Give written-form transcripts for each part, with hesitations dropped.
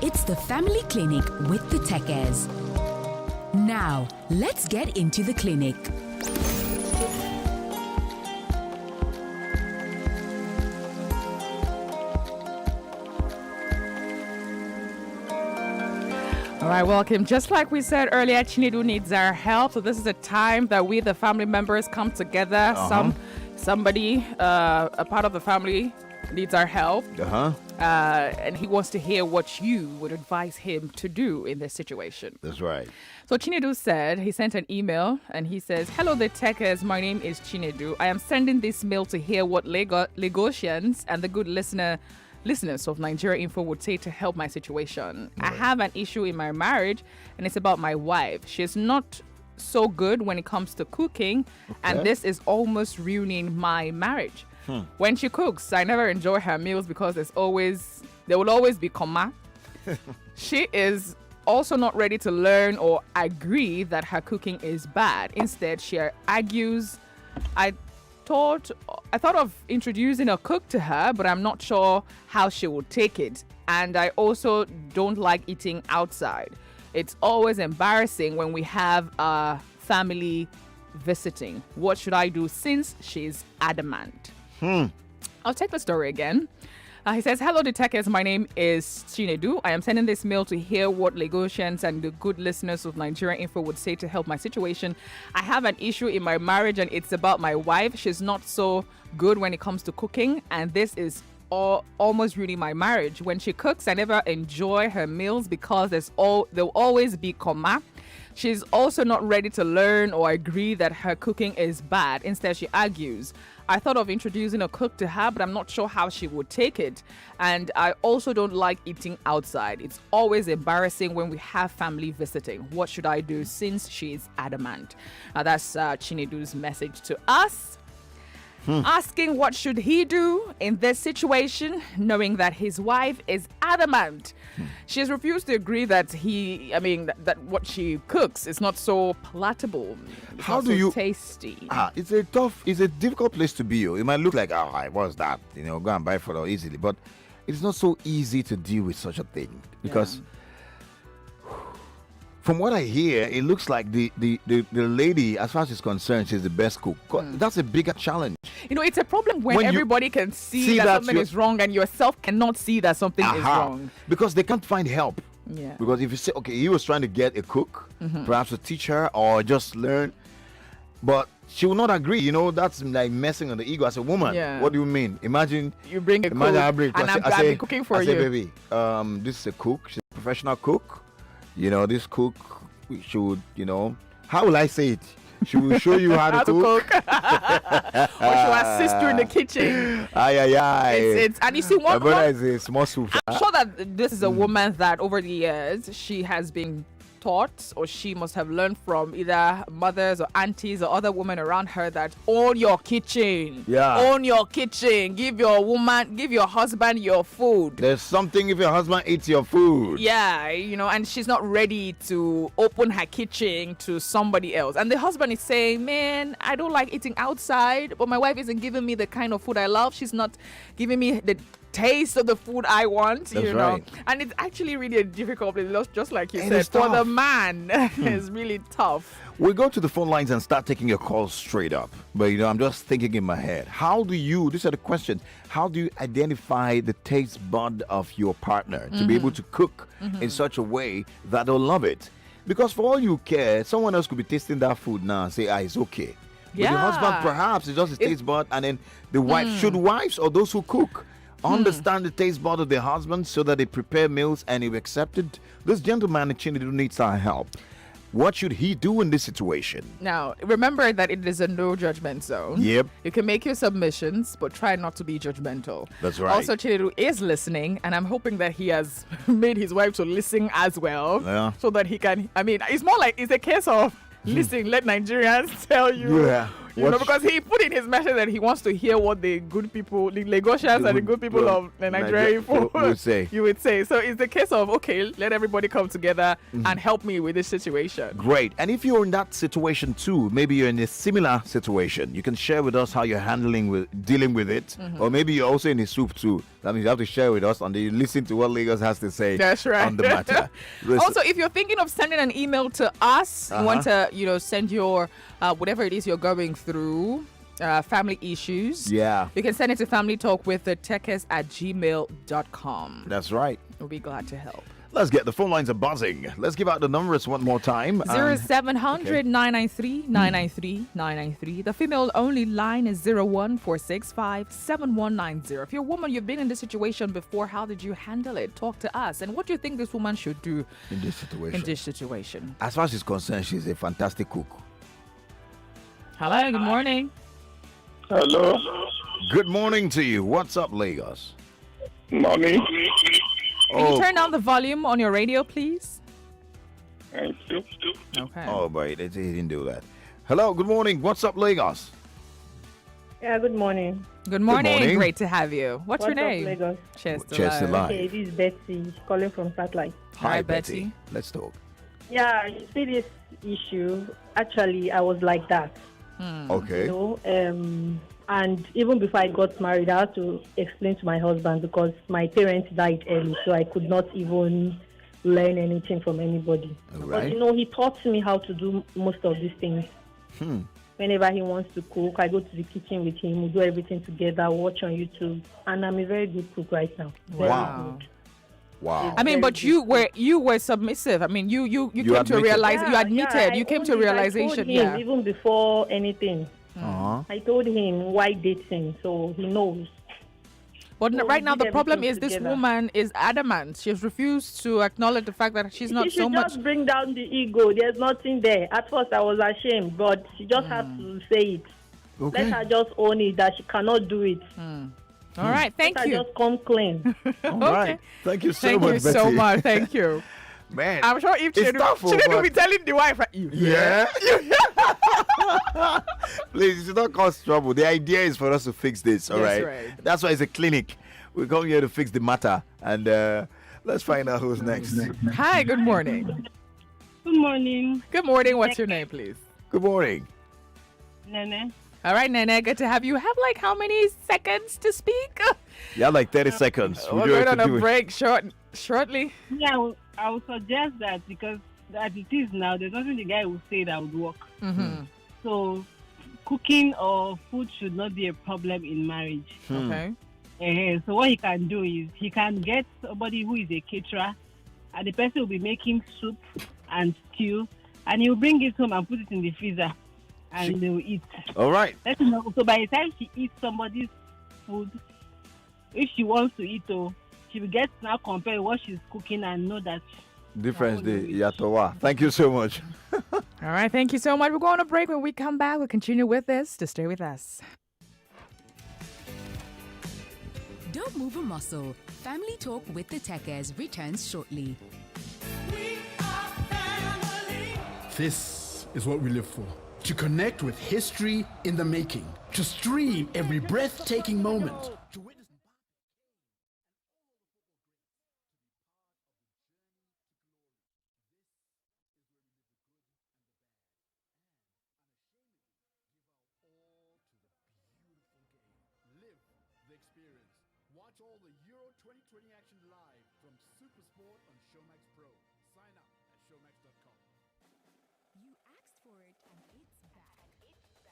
It's the Family Clinic with the Tekes. Now, let's get into the clinic. All right, welcome. Just like we said earlier, Chinedu needs our help. So this is a time that we, the family members, come together. Somebody, a part of the family, needs our help. And he wants to hear what you would advise him to do in this situation. That's right. So Chinedu said, he sent an email and he says, "Hello, the Tekes. My name is Chinedu. I am sending this mail to hear what Lagosians and the good listeners of Nigeria Info would say to help my situation. I have an issue in my marriage, and it's about my wife. She's not so good when it comes to cooking, and this is almost ruining my marriage. When she cooks, I never enjoy her meals because there will always be comma. She is also not ready to learn or agree that her cooking is bad. Instead, she argues. I thought of introducing a cook to her, but I'm not sure how she will take it. And I also don't like eating outside. It's always embarrassing when we have a family visiting. What should I do since she's adamant?" I'll take the story again. He says, "Hello, Tekes. My name is Chinedu. I am sending this mail to hear what Lagosians and the good listeners of Nigeria Info would say to help my situation. I have an issue in my marriage, and it's about my wife. She's not so good when it comes to cooking, and this is almost ruining my marriage. When she cooks, I never enjoy her meals because there'll always be comma. She's also not ready to learn or agree that her cooking is bad. Instead, she argues. I thought of introducing a cook to her, but I'm not sure how she would take it. And I also don't like eating outside. It's always embarrassing when we have family visiting. What should I do since she's adamant?" That's Chinedu's message to us. Asking what should he do in this situation, knowing that his wife is adamant. She has refused to agree that that what she cooks is not so palatable. How do you tasty? It's a difficult place to be. It might look like, what's that? Go and buy for it easily, but it's not so easy to deal with such a thing because. From what I hear, it looks like the lady, as far as she's concerned, she's the best cook. That's a bigger challenge. It's a problem when everybody can see that something is wrong and yourself cannot see that something is wrong. Because they can't find help. Yeah. Because if you say, okay, he was trying to get a cook, perhaps to teach her or just learn, but she will not agree. That's like messing on the ego as a woman. Yeah. What do you mean? Imagine you bring a cook and I'll be cooking for you. I say, baby, this is a cook. She's a professional cook. This cook should, how will I say it? She will show you how to cook. Or she'll assist you in the kitchen. And you see, my brother is a small soup. I'm sure that this is a woman that over the years she has been taught, or she must have learned from either mothers or aunties or other women around her, that own your kitchen. Own your kitchen. Give your husband your food. There's something if your husband eats your food. And she's not ready to open her kitchen to somebody else. And the husband is saying, "Man, I don't like eating outside, but my wife isn't giving me the kind of food I love. She's not giving me the taste of the food I want." That's right. And it's actually really a difficult place, just like you said, for the man. It's really tough. We go to the phone lines and start taking your calls straight up. But I'm just thinking in my head, these are the questions, how do you identify the taste bud of your partner to be able to cook in such a way that they'll love it? Because for all you care, someone else could be tasting that food now and say, it's okay. But the husband, perhaps, it's just his taste bud, and then the wife. Should wives or those who cook understand the taste bud of their husband so that they prepare meals and if accepted? This gentleman in Chinedu needs our help. What should he do in this situation? Now, remember that it is a no judgment zone. Yep. You can make your submissions, but try not to be judgmental. That's right. Also, Chinedu is listening, and I'm hoping that he has made his wife to listen as well. Yeah. So that he can, it's more like it's a case of, listen, let Nigerians tell you. Yeah. You know, because he put in his message that he wants to hear what the good people, the Lagosians and the good people of Nigeria would say. You would say. So it's the case of, okay, let everybody come together and help me with this situation. Great. And if you're in that situation too, maybe you're in a similar situation, you can share with us how you're dealing with it. Or maybe you're also in the soup too. That means you have to share with us and then you listen to what Lagos has to say. That's right. On the matter. Also, if you're thinking of sending an email to us, you want to, send your whatever it is you're going through, family issues. Yeah. You can send it to familytalkwiththetekes@gmail.com. That's right. We'll be glad to help. Let's get the phone lines are buzzing. Let's give out the numbers one more time. 0700 993 993 993. The female only line is 01465 7190. If you're a woman, you've been in this situation before, how did you handle it? Talk to us. And what do you think this woman should do in this situation? As far as she's concerned, she's a fantastic cook. Hello, good morning. Hello. Good morning to you. What's up, Lagos? Morning. Can you turn down the volume on your radio, please? Thank you. Okay. Oh, boy, he didn't do that. Hello, good morning. What's up, Lagos? Yeah, good morning. Good morning. Good morning. Great to have you. What's your name? Up, Lagos? Cheers to Cheers to life. Okay, this is Betsy calling from Satellite. Hi, Betty. Betty. Let's talk. Yeah, you see this issue. Actually, I was like that. Okay. You know, and even before I got married, I had to explain to my husband because my parents died early, so I could not even learn anything from anybody. Right. But he taught me how to do most of these things. Whenever he wants to cook, I go to the kitchen with him. We do everything together, watch on YouTube, and I'm a very good cook right now. Very Wow. good. Wow. I mean, but you were submissive. I mean, you came to admitted. realize, you Yeah, admitted, I you came owned to it. realization. I told him Yeah. even before anything. I told him why dating, so he knows. But So right we now, did the problem is everything this together. woman is adamant. She's refused to acknowledge the fact that she's not She so should much. just bring down the ego. There's nothing there. At first, I was ashamed, but she just has to say it. Okay. Let her just own it that she cannot do it. All right, thank Let her you. just come clean. All right. Thank you so Thank much, you Betty. so much. Thank you. Man. I'm sure if It's tough, Chinedu will but- be telling the wife, you. Yeah. Please, it should not cause trouble. The idea is for us to fix this, all That's right? right. That's why it's a clinic. We come here to fix the matter. And let's find out who's next. Hi, good morning. Good morning, Good morning. What's your name, please? Good morning. Nene. All right, Nene, good to have you. Have like how many seconds to speak? You have like 30 seconds. We're do going have on to a do it. break shortly. Yeah, I would suggest that because as it is now, there's nothing the guy will say that would work. So cooking or food should not be a problem in marriage. Okay. So what he can do is he can get somebody who is a caterer, and the person will be making soup and stew, and he will bring it home and put it in the freezer, and they will eat. All right. Let him know. So by the time she eats somebody's food, if she wants to eat, she will get to now compare what she's cooking and know that. Difference Oh, the no. Yatowa. Thank you so much. All right, thank you so much. We're going on a break. When we come back, we'll continue with this. To stay with us. Don't move a muscle. Family Talk with the Tekes returns shortly. This is what we live for. To connect with history in the making. To stream every breathtaking moment. To witness live the experience. Watch all the Euro 2020 action live from Supersport on Showmax Pro. Sign up at showmax.com. You asked for it and it's back. It's a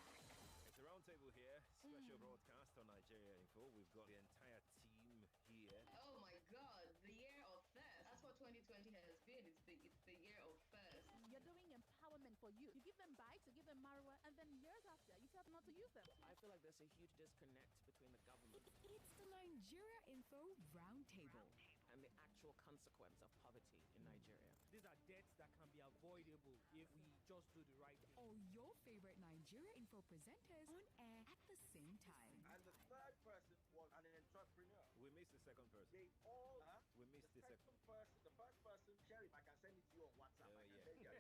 roundtable here, special broadcast on Nigeria Info. We've got the entire team here. Oh my God, the year of first. That's what 2020 has been. It's the year of first. You're doing empowerment for youth. You give them bikes, you give them marijuana, and then years after, you tell them not to use them. I feel like there's a huge disconnect between the government It's the Nigeria Info Roundtable. and the actual consequence of poverty in Nigeria. These are debts that can be avoidable if we just do the right thing. All your favorite Nigeria Info presenters on air at the same time. And the third person was an entrepreneur. We missed the second person. They all, We missed the second. the first person, Sherry, I can send it to you on WhatsApp. I can send you.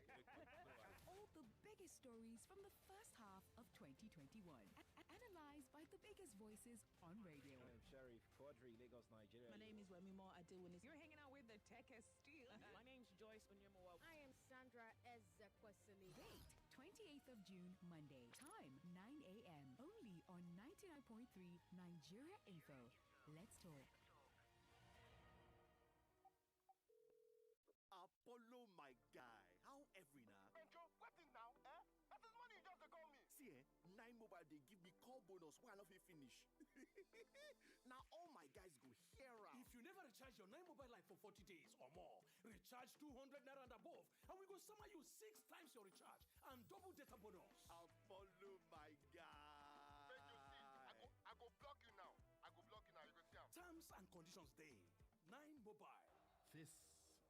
All the biggest stories from the first half of 2020. 2021. Analyzed by the biggest voices on radio. I'm Sheriff Quadri, Lagos, Nigeria. My name is Wemimo Adewinis. You're hanging out with the Tekes still. My name's Joyce Onyemoa. I am Sandra Ezekwesili. Date 28th of June, Monday. Time 9 a.m. Only on 99.3 Nigeria Info. Let's talk. Apollo, my guy. How every now? Benjo, what is now? That is money you just to call me. See, 9 Mobile, they give me call bonus while I not fit finish. Now all my guys go here. If you never recharge your 9 Mobile line for 40 days or more, recharge 200 naira and above, and we go summer you 6 times your recharge and double data bonus. Apollo, my guy. Benjo, see, I go block you now. You go see him. Terms and conditions day. 9 Mobile. This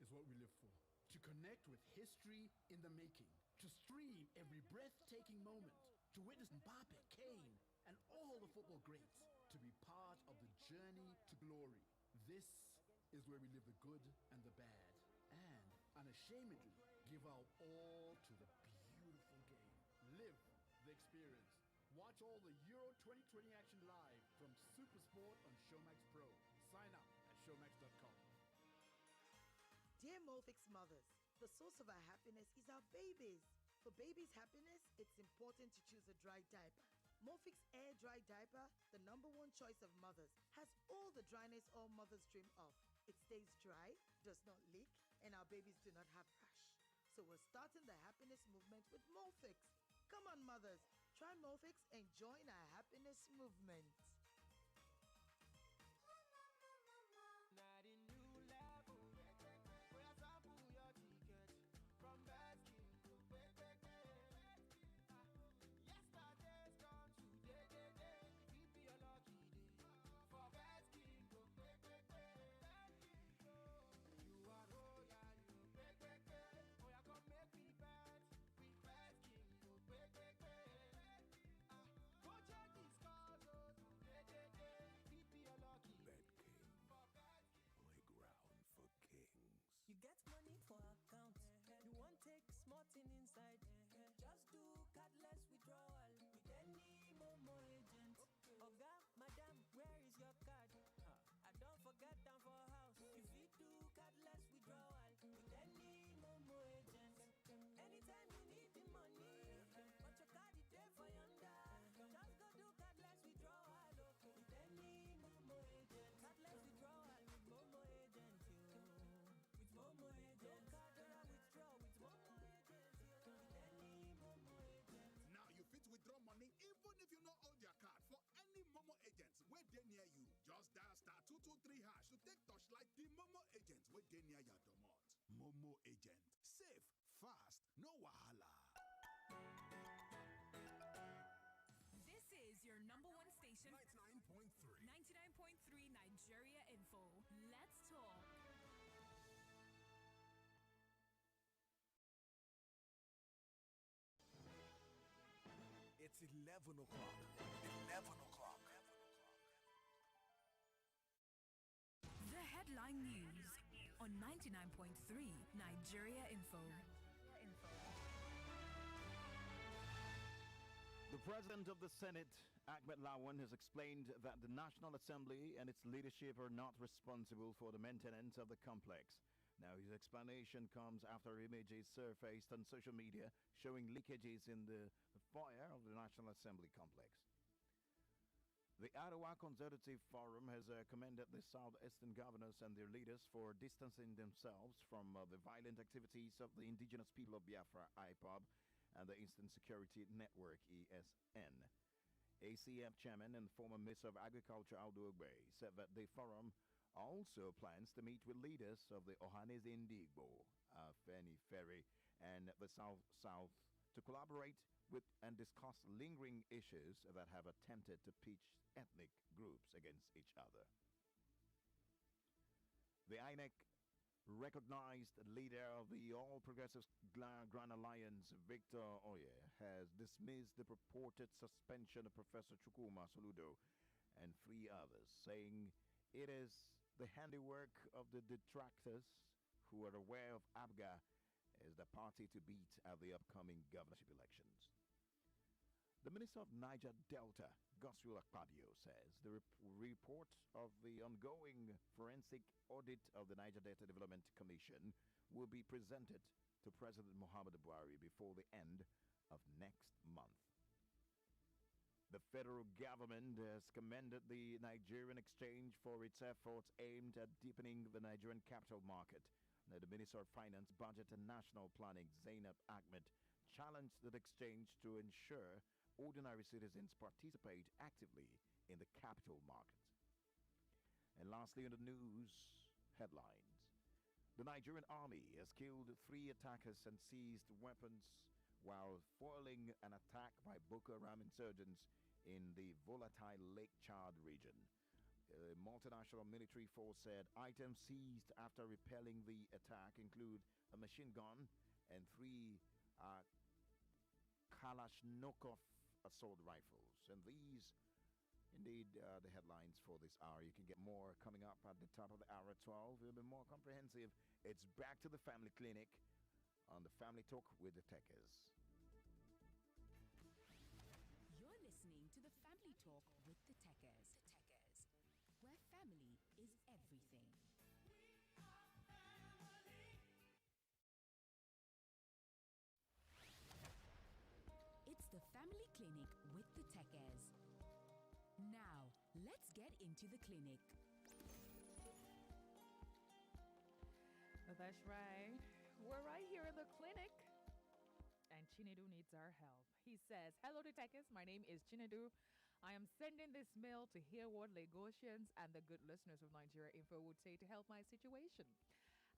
is what we live for. To connect with history in the making. To stream every breathtaking moment. To witness Mbappe, Kane, and all the football greats. To be part of the journey to glory. This is where we live the good and the bad. And unashamedly give our all to the beautiful game. Live the experience. Watch all the Euro 2020 action live from Supersport on Showmax Pro. Sign up at showmax.com. Dear Molfix mothers, the source of our happiness is our babies. For babies' happiness, it's important to choose a dry diaper. Molfix Air Dry Diaper, the #1 choice of mothers, has all the dryness all mothers dream of. It stays dry, does not leak, and our babies do not have rash. So we're starting the happiness movement with Molfix. Come on, mothers, try Molfix and join our happiness movement. Not a new level. Where I sample your ticket from best king to yesterday's gone today. Keep your lucky day for best king to you are royal, you oh yeah, come make me bet with best king to go check these scores, oh today. Keep your lucky Bet King. Playground for kings. You get money for account. You want take small thing inside. Just do cardless withdrawal with any Momo agent. Oga, madam, where is your card? I don't forget them for house. If you do cardless withdrawal with any Momo agent. Anytime you need the money, but your card is there for yonder. Just go do cardless withdrawal with any Momo agent. Cardless withdrawal with Momo agent. With Momo agent. Card withdraw with Momo agent. With any Momo agent. Now you fit withdraw money even if you not hold your card for any Momo agents where they near you. Just dial *223# to take touchlight the Momo agent where they near your domot. Momo agent. Safe, fast, no wahala. This is your #1 station. 99.3. 99.3 Nigeria Info. Let's talk. It's 11 o'clock. 11 o'clock. The headline news on 99.3 Nigeria Info. The President of the Senate, Ahmed Lawan, has explained that the National Assembly and its leadership are not responsible for the maintenance of the complex. Now, his explanation comes after images surfaced on social media showing leakages in the foyer of the National Assembly complex. The Ottawa Consultative Forum has commended the Southeastern governors and their leaders for distancing themselves from the violent activities of the indigenous people of Biafra, IPOB, and the Eastern Security Network, ESN. ACF chairman and former Minister of Agriculture, Odu-obi, said that the forum also plans to meet with leaders of the Ohanese Indigbo, Feni Ferry, and the South to collaborate with and discuss lingering issues that have attempted to pitch ethnic groups against each other. The INEC recognized leader of the All Progressives Grand Alliance, Victor Oye, has dismissed the purported suspension of Professor Chukwuma Soludo and 3 others, saying it is the handiwork of the detractors who are aware of ABGA as the party to beat at the upcoming governorship elections. The Minister of Niger Delta, Goswill Akpabio, says the report of the ongoing forensic audit of the Niger Delta Development Commission will be presented to President Muhammadu Buhari before the end of next month. The federal government has commended the Nigerian exchange for its efforts aimed at deepening the Nigerian capital market. Now, the Minister of Finance, Budget and National Planning, Zainab Ahmed, challenged the exchange to ensure ordinary citizens participate actively in the capital market. And lastly, in the news headlines, the Nigerian army has killed 3 attackers and seized weapons while foiling an attack by Boko Haram insurgents in the volatile Lake Chad region. A multinational military force said items seized after repelling the attack include a machine gun and 3 Kalashnikov assault rifles. And these, indeed, the headlines for this hour. You can get more coming up at the top of the hour at 12. It'll be more comprehensive. It's back to the Family Clinic on the Family Talk with the Tekes. You're listening to the Family Talk with the Tekes, where family is everything. It's the Family Clinic with the Tekes. Now, let's get into the clinic. Well, that's right. We're right here in the clinic. And Chinedu needs our help. He says, hello, Tekes. My name is Chinedu. I am sending this mail to hear what Lagosians and the good listeners of Nigeria Info would say to help my situation.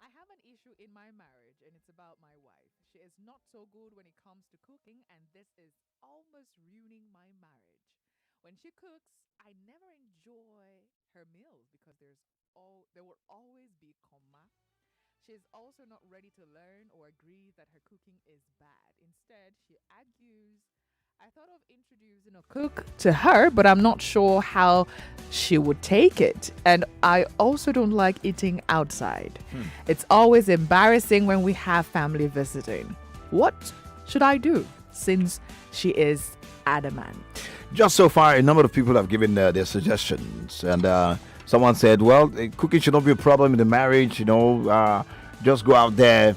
I have an issue in my marriage, and it's about my wife. She is not so good when it comes to cooking, and this is almost ruining my marriage. When she cooks, I never enjoy her meals because there will always be coma. She is also not ready to learn or agree that her cooking is bad. Instead, she argues. I thought of introducing a cook to her, but I'm not sure how she would take it. And I also don't like eating outside. It's always embarrassing when we have family visiting. What should I do since she is adamant? Just so far, a number of people have given their suggestions. And someone said, well, cooking should not be a problem in the marriage. Just go out there,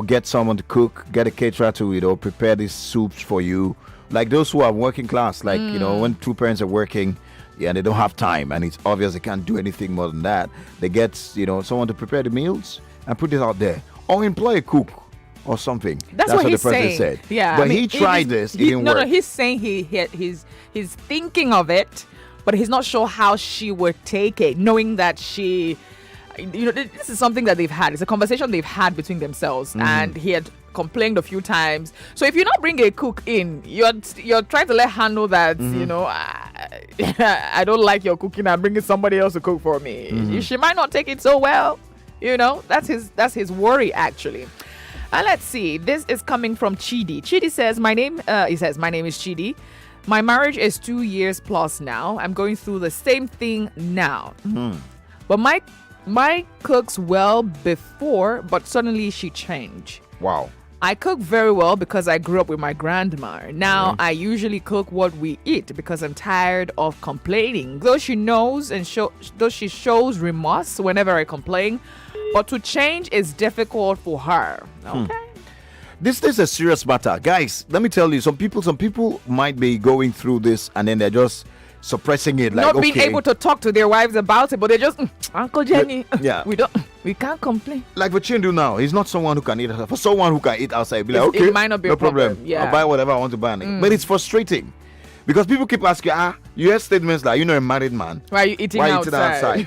get someone to cook, get a caterer to, prepare these soups for you. Like those who are working class, like, when two parents are working, and they don't have time, and it's obvious they can't do anything more than that. They get, someone to prepare the meals and put it out there. Or employ a cook or something. That's what the he's president saying. said. Yeah, but he tried this. It didn't work. No, he's saying he's thinking of it, but he's not sure how she would take it, knowing that she, this is something that they've had. It's a conversation they've had between themselves, and he had complained a few times. So if you not bring a cook in, you're trying to let her know that I don't like your cooking. I'm bringing somebody else to cook for me. She might not take it so well. That's his worry actually. And let's see. This is coming from Chidi. Chidi says, my name is Chidi. My marriage is 2 years plus now. I'm going through the same thing now. But my cooks well before, but suddenly she changed. Wow. I cook very well because I grew up with my grandma. Now I usually cook what we eat because I'm tired of complaining. Though she knows though she shows remorse whenever I complain, but to change is difficult for her. Okay. This is a serious matter. Guys, let me tell you, some people might be going through this and then they're just suppressing it, like not being able to talk to their wives about it, but they're just Uncle Jenny. Yeah, we can't complain. Like for Chinedu now, he's not someone who can eat outside. For someone who can eat outside, be like, okay, it might not be no a problem. I'll buy whatever I want to buy. But it's frustrating because people keep asking, you hear statements like, a married man, why are you eating outside?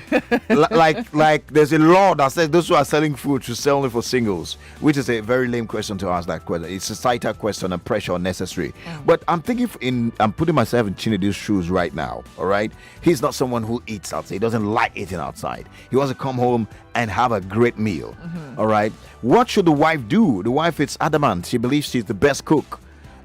like there's a law that says those who are selling food should sell only for singles, which is a very lame question to ask. That question, it's a societal question and pressure unnecessary. But I'm I'm putting myself in Chinedu's shoes right now. All right, he's not someone who eats outside. He doesn't like eating outside. He wants to come home and have a great meal. All right, what should the wife do? The wife is adamant. She believes she's the best cook,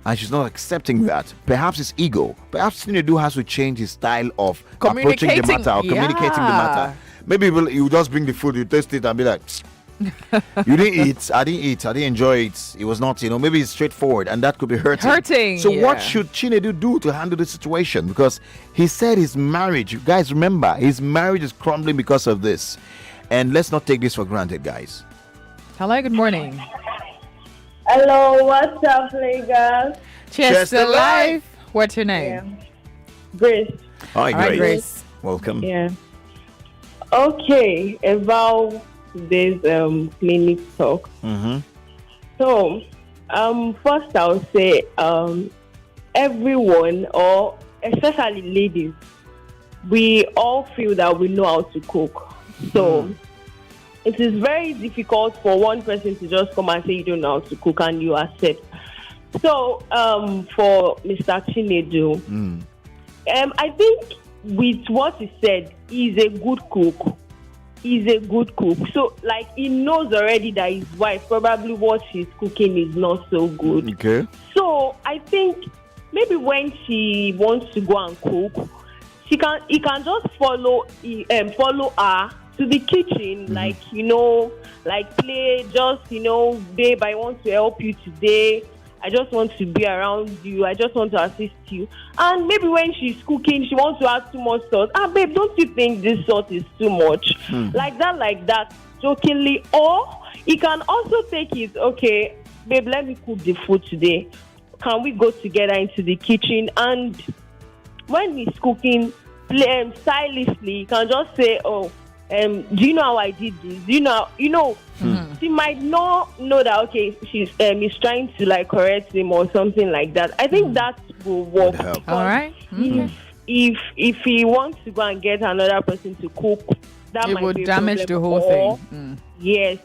and she's not accepting that. Perhaps it's ego. Perhaps Chinedu has to change his style of approaching the matter or communicating the matter. Maybe you just bring the food, you taste it and be like, You didn't eat. I didn't eat. I didn't enjoy it. It was not, maybe it's straightforward, and that could be hurting. So what should Chinedu do to handle the situation? Because he said his marriage, you guys remember, his marriage is crumbling because of this. And let's not take this for granted, guys. Hello, good morning. Hello, what's up, Lagos? Cheers to life. What's your name? Yeah. Grace. Hi, Grace. All right, Grace. Welcome. Yeah. Okay, about this clinic talk. Mm-hmm. So, first I'll say everyone, or especially ladies, we all feel that we know how to cook. So it is very difficult for one person to just come and say you don't know how to cook and you accept. So for Mr. Chinedu, I think with what he said, he's a good cook. He's a good cook. So, like, he knows already that his wife, probably what she's cooking is not so good. Okay. So, I think maybe when she wants to go and cook, he can just follow her to the kitchen, like, like play, just, babe, I want to help you today. I just want to be around you. I just want to assist you. And maybe when she's cooking, she wants to add too much salt. Babe, don't you think this salt is too much? Like that, jokingly. Or he can also take it, okay, babe, let me cook the food today. Can we go together into the kitchen? And when he's cooking, stylishly, he can just say, do you know how I did this? She might not know that, okay, he's trying to like correct him or something like that. I think that will work. All right. If he wants to go and get another person to cook, that it might would be a damage the problem. whole thing. Yes,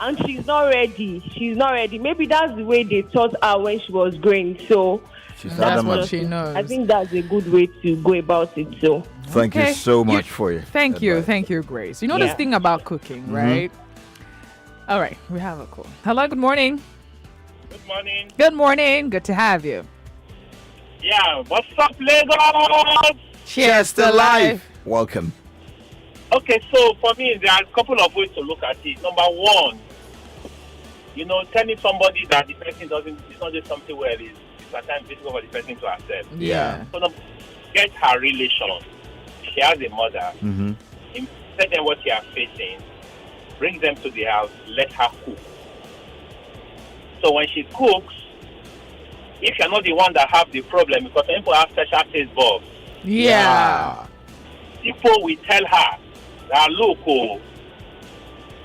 and she's not ready. Maybe that's the way they taught her when she was growing. So that's what she knows. I think that's a good way to go about it. So thank you so much for you. Thank you, Grace. You know this thing about cooking, right? All right, we have a call. Hello, good morning. Good morning. Good morning. Good to have you. Yeah, what's up, Lagos? Cheers to life. Welcome. Okay, so for me, there are a couple of ways to look at it. Number one, telling somebody that the person it's not just something where it's at times difficult for the person to accept. Yeah. So get her relation. She has a mother. Tell them what she is facing. Bring them to the house. Let her cook. So when she cooks, if you're not the one that have the problem, because people have special taste buds. Yeah. People will tell her that, look,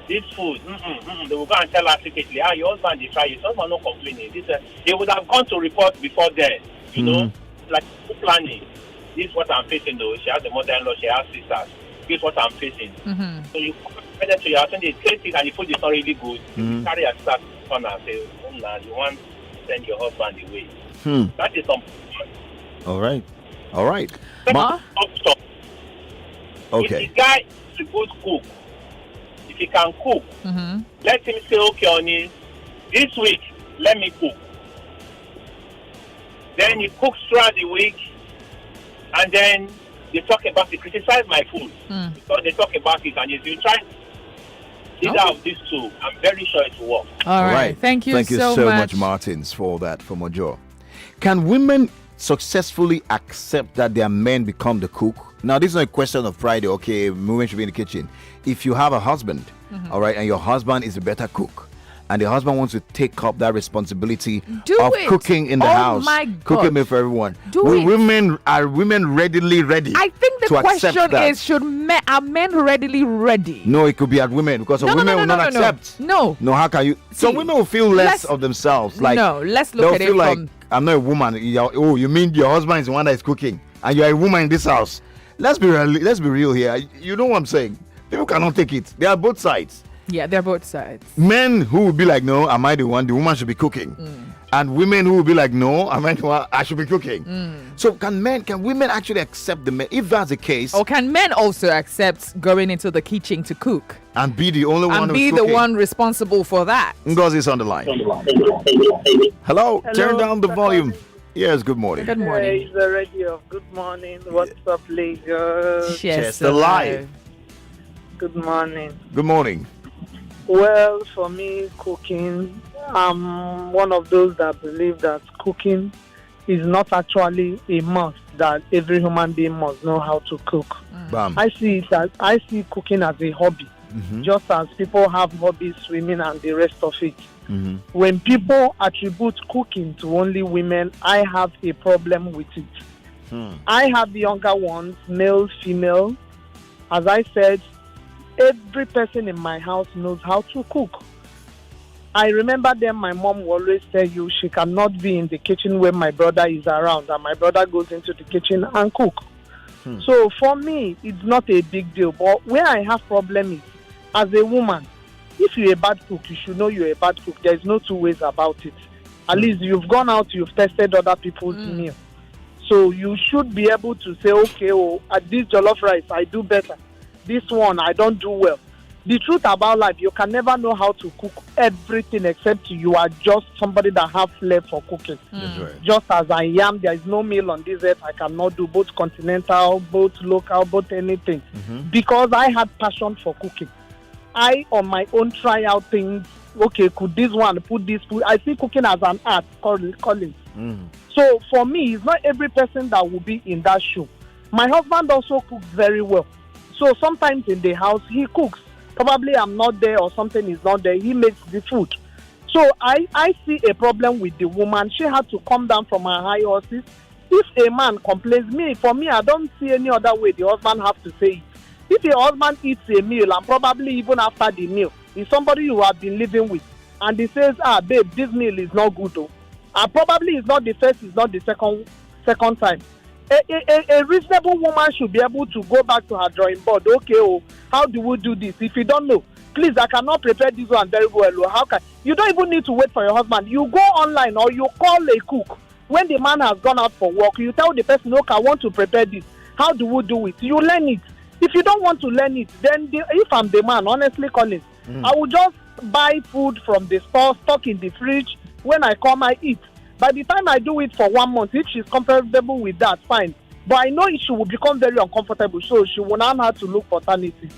this food, they will go and tell her secretly, your husband is trying, your husband not complaining. They would have gone to report before then, like planning. This is what I'm facing, though. She has a mother-in-law, she has sisters. This is what I'm facing. So you come to your house, and they taste it, and the food is not really good. You carry a start on and say, you want to send your husband away. That is something. All right. Okay. If the guy is a good cook, if he can cook, let him say, okay, honey, this week, let me cook. Then he cooks throughout the week, and then they talk about it, criticize my food. Because they talk about it, and if you try either of these two, I'm very sure it will work. All right. Thank you so much, Martins, for that, for Mojo. Can women successfully accept that their men become the cook? Now, this is not a question of pride. Okay, women should be in the kitchen. If you have a husband, all right, and your husband is a better cook, and the husband wants to take up that responsibility of cooking in the house, cooking meal for everyone, are women readily ready? I think the question is, are men readily ready? No, it could be at women, because women will not accept. No, how can you? So women will feel less of themselves. Like, let's look at it like, from... I'm not a woman. You mean your husband is the one that is cooking, and you're a woman in this house? Let's be real here. You know what I'm saying? People cannot take it. They are both sides. Yeah, they're both sides. Men who will be like, no, am I the one? The woman should be cooking. And women who will be like, no, am I the one? I should be cooking. So can women actually accept the men? If that's the case, or can men also accept going into the kitchen to cook and be the only one and be the one responsible for that? Ngozi is on the line. Hello, turn down the volume. Yes, good morning. Good morning. It's the radio. Good morning. What's up, Lagos? Cheers to life. Good morning. Good morning. Well, for me, cooking, I'm one of those that believe that cooking is not actually a must, that every human being must know how to cook. Bam. I see cooking as a hobby, just as people have hobbies, swimming and the rest of it. When people attribute cooking to only women, I have a problem with it. I have younger ones, male, female. As I said, every person in my house knows how to cook. I remember then my mom will always tell you she cannot be in the kitchen when my brother is around, and my brother goes into the kitchen and cook. So for me, it's not a big deal. But where I have problem is, as a woman, if you're a bad cook, you should know you're a bad cook. There's no two ways about it. At least you've gone out, you've tested other people's meal. So you should be able to say, okay, at this jollof rice, I do better. This one, I don't do well. The truth about life, you can never know how to cook everything except you are just somebody that have flair for cooking. That's right. Just as I am, there is no meal on this earth I cannot do, both continental, both local, both anything. Because I had passion for cooking. I, on my own, try out things. Okay, could this one put this food? I see cooking as an art, Collins. So for me, it's not every person that will be in that show. My husband also cooks very well. So sometimes in the house, he cooks. Probably I'm not there or something is not there. He makes the food. So I see a problem with the woman. She had to come down from her high horses. If a man complains, for me, I don't see any other way the husband have to say it. If your husband eats a meal, and probably even after the meal, is somebody you have been living with, and he says, babe, this meal is not good, though. And probably it's not the first, it's not the second time. A reasonable woman should be able to go back to her drawing board. Okay, how do we do this? If you don't know, please, I cannot prepare this one very well. How can you? Don't even need to wait for your husband. You go online or you call a cook. When the man has gone out for work, you tell the person, okay, I want to prepare this. How do we do it? You learn it. If you don't want to learn it, then if I'm the man, honestly, Collins, I will just buy food from the store, stock in the fridge. When I come, I eat. By the time I do it for 1 month, if she's comfortable with that, fine. But I know she will become very uncomfortable, so she will now have to look for alternatives.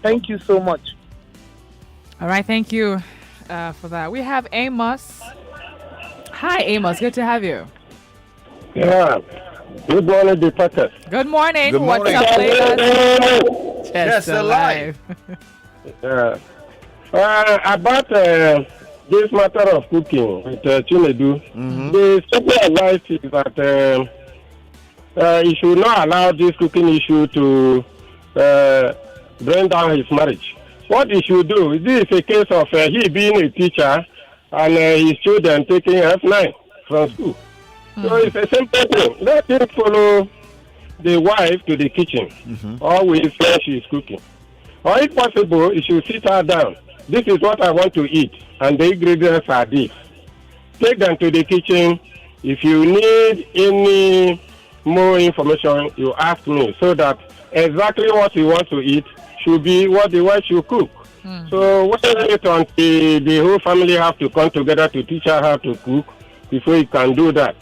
Thank you so much. All right, thank you for that. We have Amos. Hi, Amos. Good to have you. Yeah. Good morning, the Tekes. Good morning. Good morning. What's up, Lagos? Yes, alive. About this matter of cooking with Chinedu, the simple advice is that he should not allow this cooking issue to bring down his marriage. What he should do, this is a case of he being a teacher and his children taking F9 from school. So it's a simple thing. Let him follow the wife to the kitchen, always when she is cooking. Or if possible, he should sit her down. This is what I want to eat, and the ingredients are this. Take them to the kitchen. If you need any more information, you ask me, so that exactly what you want to eat should be what the wife should cook. So wait until the whole family have to come together to teach her how to cook before you can do that.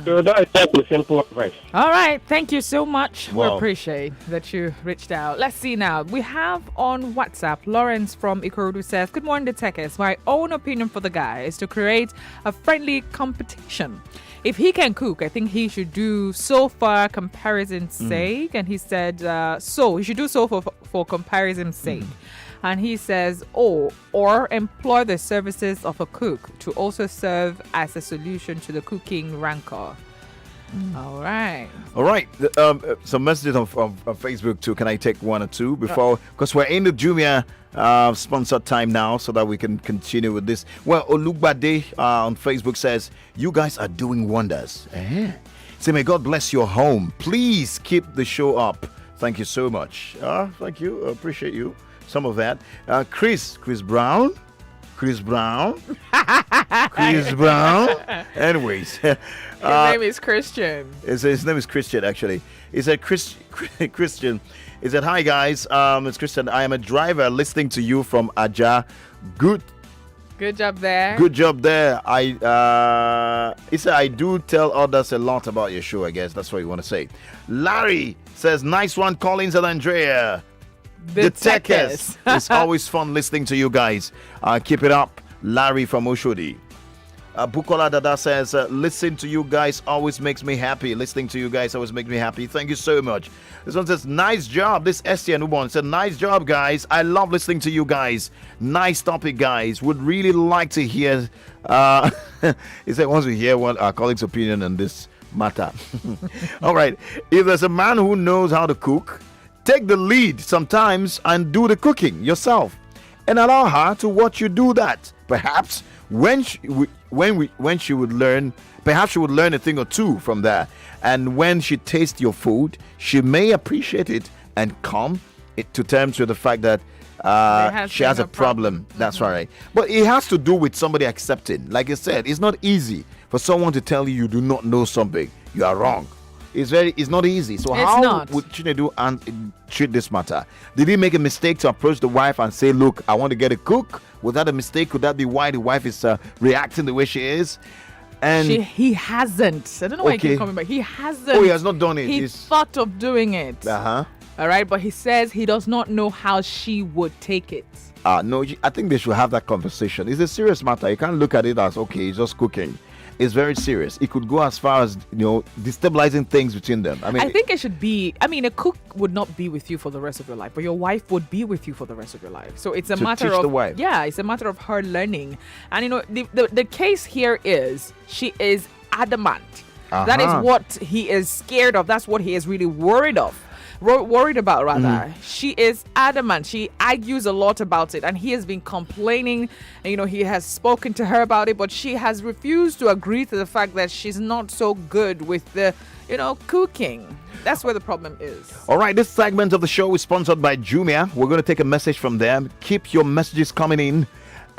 So that is just a simple advice. All right. Thank you so much. Wow. We appreciate that you reached out. Let's see now. We have on WhatsApp, Lawrence from Ikorodu says, good morning, the Tekes. My own opinion for the guy is to create a friendly competition. If he can cook, I think he should do so for comparison's sake. And he said, he should do so for comparison's sake. And he says, or employ the services of a cook to also serve as a solution to the cooking rancor. All right. Some messages on Facebook too. Can I take one or two before? Because we're in the Jumia sponsored time now, so that we can continue with this. Well, Olugbade on Facebook says, you guys are doing wonders. Say, may God bless your home. Please keep the show up. Thank you so much. Thank you. Appreciate you. Some of that. Chris Brown. Anyways. His name is Christian. His name is Christian, actually. He said, Christian. He said, hi, guys. It's Christian. I am a driver listening to you from Aja. Good job there. Good job there. He said, I do tell others a lot about your show, I guess. That's what you want to say. Larry says, nice one, Collins and Andrea. The Tekes. It's always fun listening to you guys. Keep it up. Larry from Oshodi. Bukola Dada says, listen to you guys always makes me happy. Listening to you guys always makes me happy. Thank you so much. This one says, nice job. This Estienne Ubon said, nice job, guys. I love listening to you guys. Nice topic, guys. Would really like to hear, he said, once we hear what our colleagues' opinion on this matter. All right. If there's a man who knows how to cook, take the lead sometimes and do the cooking yourself and allow her to watch you do that. Perhaps when she would learn, perhaps she would learn a thing or two from there. And when she tastes your food, she may appreciate it and come to terms with the fact that she has a problem. That's right. But it has to do with somebody accepting. Like I said, it's not easy for someone to tell you do not know something. You are wrong. It's not easy. So how would Chinedu treat this matter? Did he make a mistake to approach the wife and say, look, I want to get a cook? Was that a mistake? Could that be why the wife is reacting the way she is? And he hasn't. I don't know why he keeps coming back. He hasn't. Oh, he has not done it. He thought of doing it. Uh-huh. All right, but he says he does not know how she would take it. No, I think they should have that conversation. It's a serious matter. You can't look at it as, okay, it's just cooking. It's very serious. It could go as far as, destabilizing things between them. I think it should be, a cook would not be with you for the rest of your life, but your wife would be with you for the rest of your life. So it's a matter of, the wife. Yeah, it's a matter of her learning. And, the case here is she is adamant. Uh-huh. That is what he is scared of. That's what he is really worried about rather. She is adamant. She argues a lot about it, and he has been complaining. He has spoken to her about it, but she has refused to agree to the fact that she's not so good with the cooking. That's where the problem is. All right, this segment of the show is sponsored by Jumia. We're going to take a message from them. Keep your messages coming in.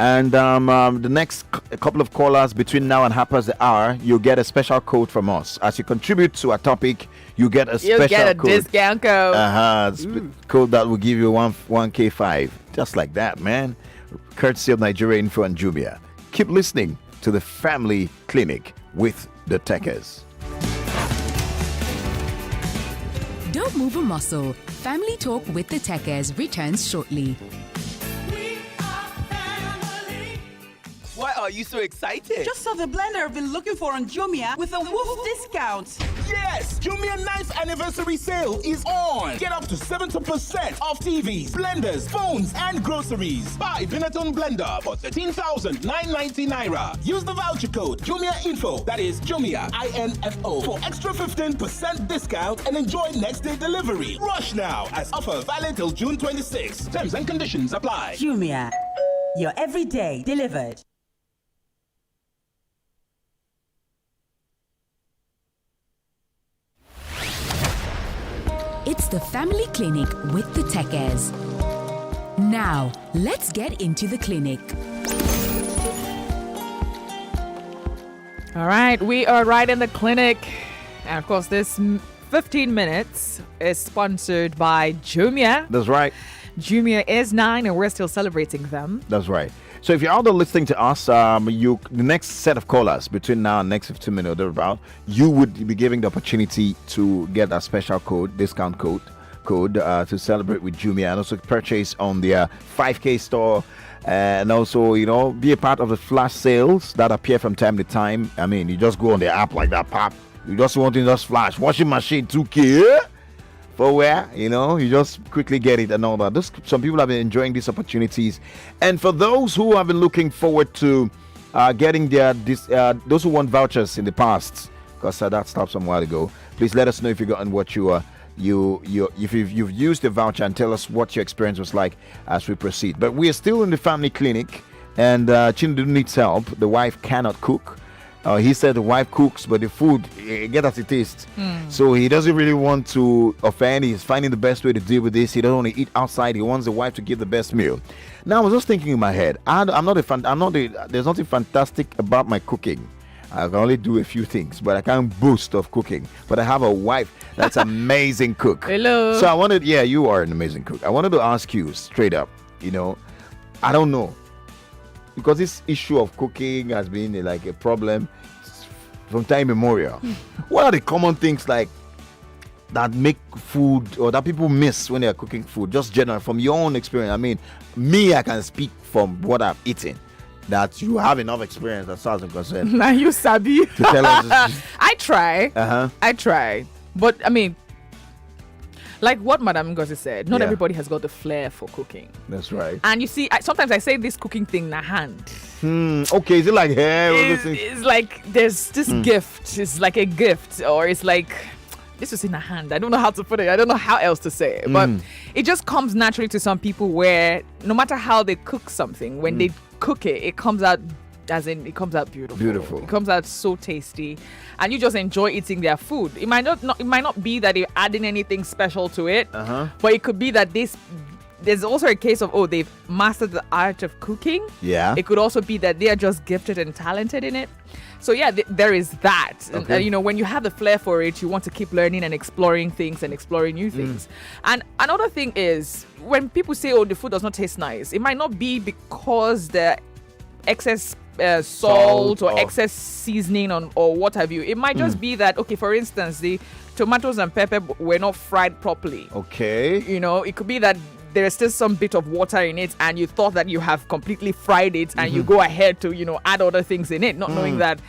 And the next couple of callers between now and 1:30, you'll get a special code from us. As you contribute to our topic, you get a special code. Discount code. Code that will give you 1K5. Just like that, man. Courtesy of Nigeria Info and Jumia. Keep listening to the Family Clinic with the Tekes. Don't move a muscle. Family Talk with the Tekes returns shortly. Why are you so excited? Just saw the blender I've been looking for on Jumia with a woof discount. Yes! Jumia 9th anniversary sale is on. Get up to 70% off TVs, blenders, phones, and groceries. Buy Benetton blender for 13,990 naira. Use the voucher code Jumia Info, that is Jumia INFO, for extra 15% discount and enjoy next day delivery. Rush now as offer valid till June 26. Terms and conditions apply. Jumia, your everyday delivered. It's the Family Clinic with the Tekes. Now, let's get into the clinic. All right, we are right in the clinic. And of course, this 15 minutes is sponsored by Jumia. That's right. Jumia is 9 and we're still celebrating them. That's right. So if you're out there listening to us, the next set of callers between now and next 15 minutes or about, you would be given the opportunity to get a special discount code to celebrate with Jumia and also purchase on their 5K store and also, be a part of the flash sales that appear from time to time. You just go on the app like that, pop. You just want to just flash. Washing machine 2K. For where, you just quickly get it and all that. Some people have been enjoying these opportunities. And for those who have been looking forward to getting those who want vouchers in the past, because that stopped some while ago, please let us know if you've gotten what if you've used the voucher, and tell us what your experience was like as we proceed. But we are still in the family clinic, and Chinedu needs help. The wife cannot cook. He said the wife cooks, but the food, get as it is. So he doesn't really want to offend. He's finding the best way to deal with this. He doesn't want to eat outside. He wants the wife to give the best meal. Now, I was just thinking in my head, there's nothing fantastic about my cooking. I can only do a few things, but I can't boast of cooking. But I have a wife that's amazing cook. Hello. So you are an amazing cook. I wanted to ask you straight up, I don't know. Because this issue of cooking has been like a problem from time immemorial. What are the common things like that make food or that people miss when they are cooking food? Just general from your own experience. I mean, I can speak from what I've eaten. That you have enough experience as far as I'm concerned. Now you sabi. To tell us. I try. Uh-huh. I try. But I mean, like what Madam Ngozi said, not Yeah. everybody has got the flair for cooking. That's right. And you see, sometimes I say this cooking thing na hand. Okay, is it like hair? It's like there's this gift. It's like a gift, or it's like this is in a hand. I don't know how to put it. I don't know how else to say it. But it just comes naturally to some people where no matter how they cook something, when they cook it, it comes out it comes out beautiful. It comes out so tasty, and you just enjoy eating their food. It might not be that they're adding anything special to it, but it could be that there's also a case of they've mastered the art of cooking. Yeah. It could also be that they are just gifted and talented in it. So yeah, there is that. Okay. And, when you have the flair for it, you want to keep learning and exploring things and exploring new things. And another thing is when people say, the food does not taste nice, it might not be because the excess salt or excess seasoning or what have you. It might just be that, for instance, the tomatoes and pepper were not fried properly. Okay. It could be that there's still some bit of water in it and you thought that you have completely fried it and you go ahead to add other things in it, not knowing that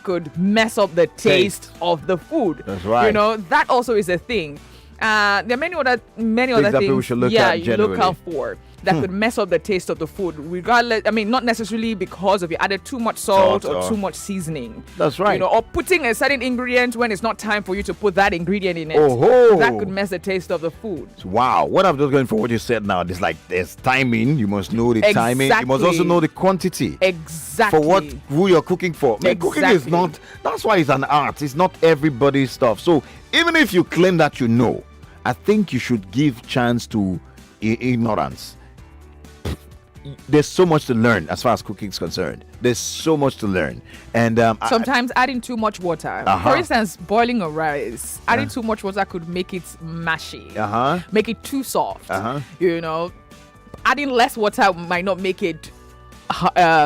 could mess up the taste of the food. That's right. That also is a thing. There are many other things that people should look at you look generally. out for that could mess up the taste of the food, regardless. I mean, not necessarily because of you added too much salt or too much seasoning. That's right. Or putting a certain ingredient when it's not time for you to put that ingredient in it. That could mess the taste of the food. Wow. What I'm just going for what you said now, there's timing. You must know the timing. You must also know the quantity. Exactly. For who you're cooking for. Man, cooking is not, that's why it's an art. It's not everybody's stuff. So even if you claim that you know, I think you should give chance to ignorance. There's so much to learn as far as cooking is concerned. There's so much to learn. And sometimes adding too much water. For instance, boiling a rice, adding too much water could make it mushy, make it too soft. Adding less water might not make it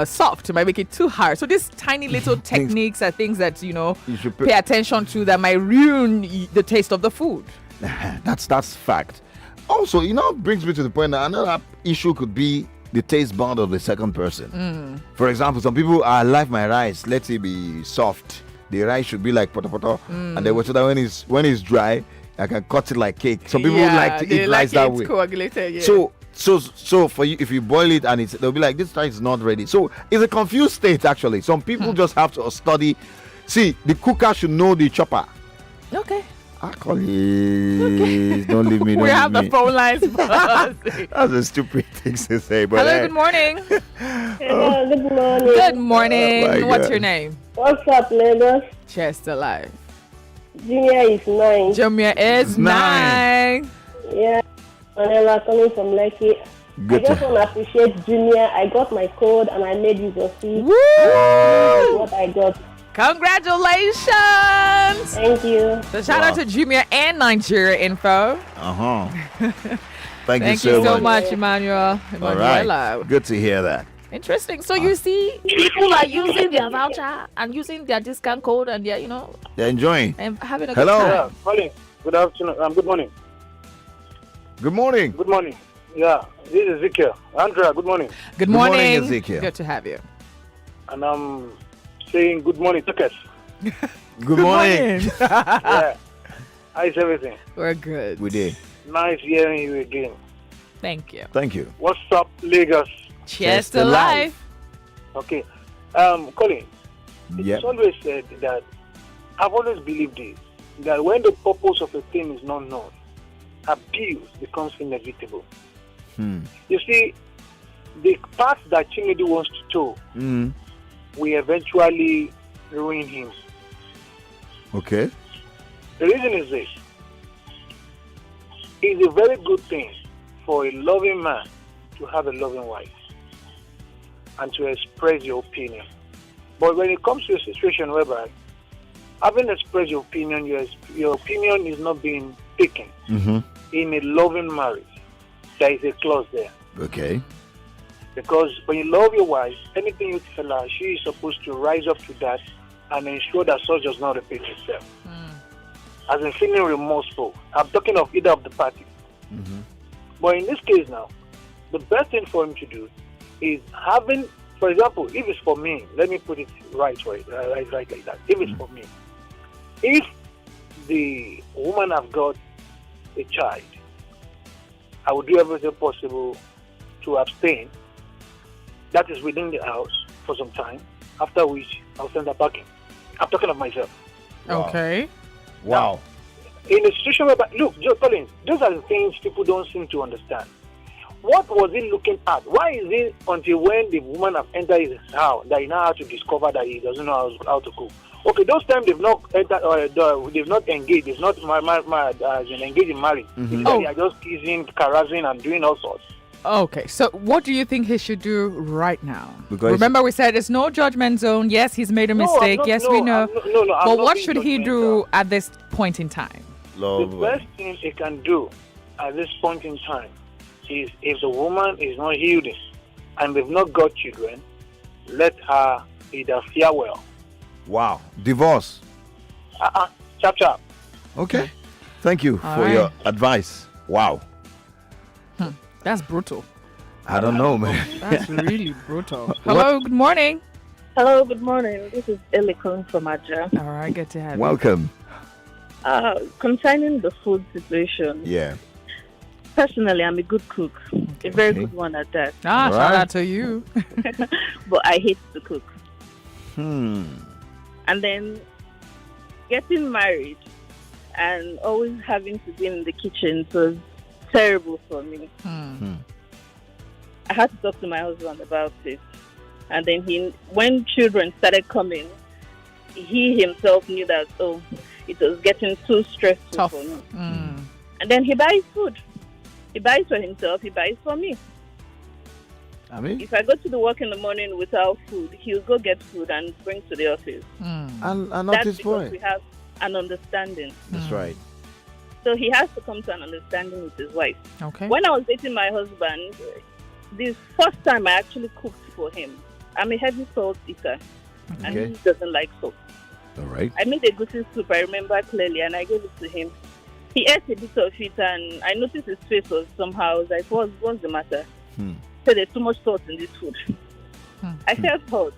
soft. It might make it too hard. So these tiny little techniques are things that you should pay attention to that might ruin the taste of the food. That's fact. Also, brings me to the point that another issue could be the taste bud of the second person. For example, some people, I like my rice, let it be soft. The rice should be like poto, and then so that when it's dry, I can cut it like cake. Some people like to eat rice that way. Coagulated, yeah. So for you, if you boil it and they'll be like, this rice is not ready. So it's a confused state actually. Some people just have to study. See, the cooker should know the chopper. Okay. Don't leave me. We have the phone lines. That's a stupid thing to say. But hello, good morning. Hello, good morning. Good morning. Oh What's God. your name? What's up, Lagos? Chest alive. Junior is 9. Junior is 9. Yeah, Manela coming from Lekki. Good I just want to appreciate Junior. I got my code and I made use of it. Woo! What I got. Congratulations! Thank you. So shout out to Jumia and Nigeria Info. Thank you so much, Emmanuel. All right. Good to hear that. Interesting. So you see, people are using their voucher and using their discount code, and they're They're enjoying. and having a Hello. good Yeah, time. morning. Good afternoon. Good morning. Good morning. Good morning. Yeah, this is Ezekiel. Andrea, good morning. Good morning, morning, Ezekiel. Good to have you. And I'm saying good morning, Tekes. Good morning. Yeah. How's everything? We're good. We did. Nice hearing you again. Thank you. Thank you. What's up, Lagos? Cheers to life. Okay. Colin, Yep. it's always said that I've always believed this, that when the purpose of a thing is not known, abuse becomes inevitable. You see, the path that Chinedu wants to toe will eventually ruin him. Okay. The reason is this. It's a very good thing for a loving man to have a loving wife and to express your opinion. But when it comes to a situation whereby having expressed your opinion, your opinion is not being taken in a loving marriage, there is a clause there. Okay. Because when you love your wife, anything you tell her, she is supposed to rise up to that and ensure that such does not repeat itself. as in feeling remorseful. I'm talking of either of the parties. But in this case now, the best thing for him to do is having, for example, if it's for me, let me put it right like that. If it's for me, if the woman have got a child, I would do everything possible to abstain. That is within the house for some time, after which I'll send her back in. I'm talking of myself. Okay. Wow. In a situation where, look, Joe Collins, those are the things people don't seem to understand. What was he looking at? Why is it until when the woman have entered his house that he now has to discover that he doesn't know how to cook? Okay, those times they've not entered, they've not engaged, they've not engaged in marriage. They are just kissing, carousing, and doing all sorts. Okay, so what do you think he should do right now? Because remember, we said it's no judgment zone. Yes, he's made a mistake. We know. But what should he do at this point in time? The best thing he can do at this point in time is, if the woman is not yielding and they've not got children, let her either farewell. Wow. Divorce. Chap chap. Okay. Thank you for your advice. Wow. That's brutal. I don't know, man. That's really brutal. Hello, good morning. Hello, good morning. This is Elikon from Andrea. All right, good to have you. Welcome. Concerning the food situation, Yeah. personally, I'm a good cook. A very good one at that. Shout out to you. But I hate to cook. And then getting married and always having to be in the kitchen was terrible for me. I had to talk to my husband about it. And then when children started coming, he himself knew that, it was getting too stressful for me. And then he buys food. He buys for himself, he buys for me. I mean, if I go to the work in the morning without food, he'll go get food and bring to the office. And not That's his because boy. we have an understanding. That's right. So he has to come to an understanding with his wife. Okay. When I was dating my husband, this first time I actually cooked for him. I'm a heavy salt eater, and Okay. he doesn't like salt. All right. I made a goosey soup, I remember clearly, and I gave it to him. He ate a bit of it, and I noticed his face was somehow, I was like, what's the matter? So there's too much salt in this food. I felt hot.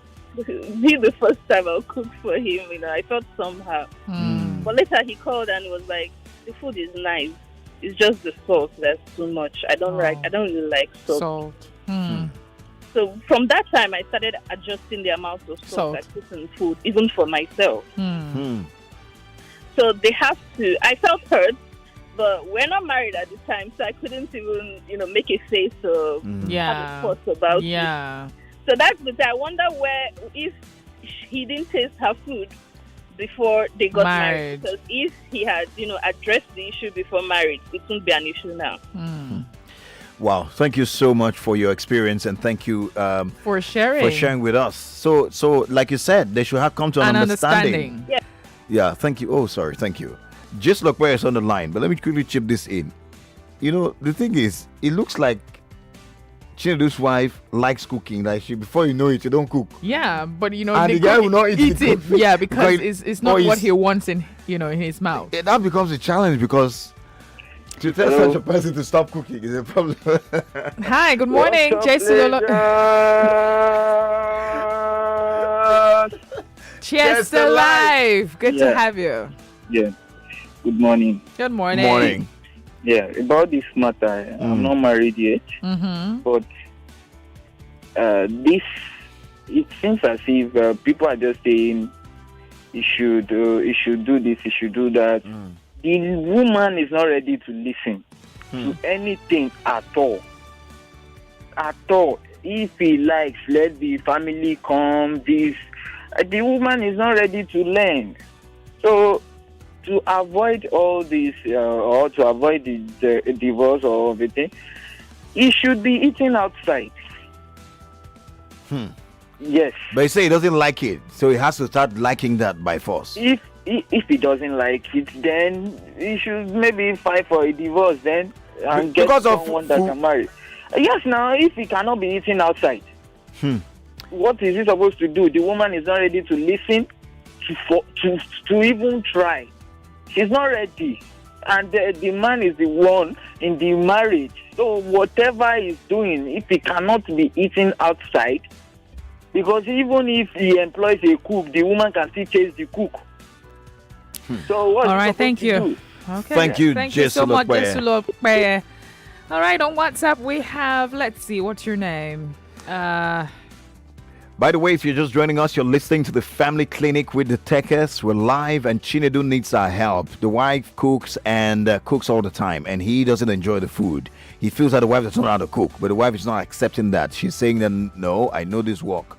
Being the first time I cooked for him, I felt somehow. But later he called and was like, the food is nice. It's just the salt that's too much. I don't really like salt. So from that time, I started adjusting the amount of salt I put in food, even for myself. So they have to. I felt hurt, but we're not married at the time, so I couldn't even, make a face or have a fuss about it. So that's the thing. I wonder if he didn't taste her food before they got married. Because if he had, addressed the issue before marriage, it wouldn't be an issue now. Wow, thank you so much for your experience, and thank you for sharing with us. So like you said, they should have come to an understanding. Yeah, thank you. Oh, sorry, thank you. Just look where it's on the line, but let me quickly chip this in. The thing is, it looks like Chinedu's wife likes cooking. Like before you know it, you don't cook. Yeah, but and the guy will not eat it. Yeah, because it's not what he wants in his mouth. That becomes a challenge, because to tell such a person to stop cooking is a problem. Hi, good morning, Jason. Cheers to life. Good to have you. Yeah. Good morning. Good morning. Yeah, about this matter, I'm not married yet, but it seems as if people are just saying you should do this, you should do that. The woman is not ready to listen to anything at all. At all. If he likes, let the family come. The woman is not ready to learn. So, to avoid all this, or to avoid the divorce or everything, he should be eating outside. Yes. But you say he doesn't like it, so he has to start liking that by force. If he doesn't like it, then he should maybe fight for a divorce then and get someone that can marry. Yes, now, if he cannot be eating outside, what is he supposed to do? The woman is not ready to listen, to even try. She's not ready. And the man is the one in the marriage. So whatever he's doing, if he cannot be eating outside, because even if he employs a cook, the woman can still chase the cook. So what? All right, thank you. Okay. Thank you, Thank you so much, Jesulokwe. Jesulokwe. All right, on WhatsApp we have, let's see, what's your name? By the way, if you're just joining us, you're listening to the Family Clinic with the Tekes. We're live, and Chinedu needs our help. The wife cooks and cooks all the time, and he doesn't enjoy the food. He feels that the wife doesn't know how to cook, but the wife is not accepting that. She's saying that, no, I know this work.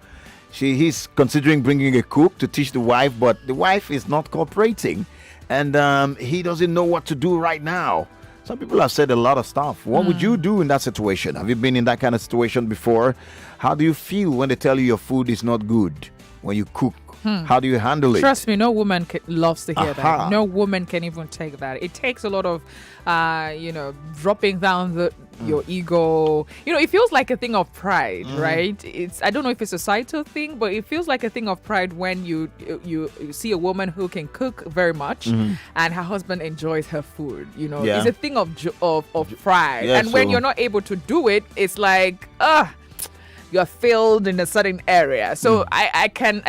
He's considering bringing a cook to teach the wife, but the wife is not cooperating, and he doesn't know what to do right now. Some people have said a lot of stuff. What would you do in that situation? Have you been in that kind of situation before? How do you feel when they tell you your food is not good when you cook? How do you handle it? Trust me, no woman loves to hear Aha. that. No woman can even take that. It takes a lot of, dropping down your ego. It feels like a thing of pride, right? I don't know if it's a societal thing, but it feels like a thing of pride when you see a woman who can cook very much and her husband enjoys her food. Yeah. It's a thing of pride. Yeah, and when so- you're not able to do it, it's like, you're failed in a certain area. So I can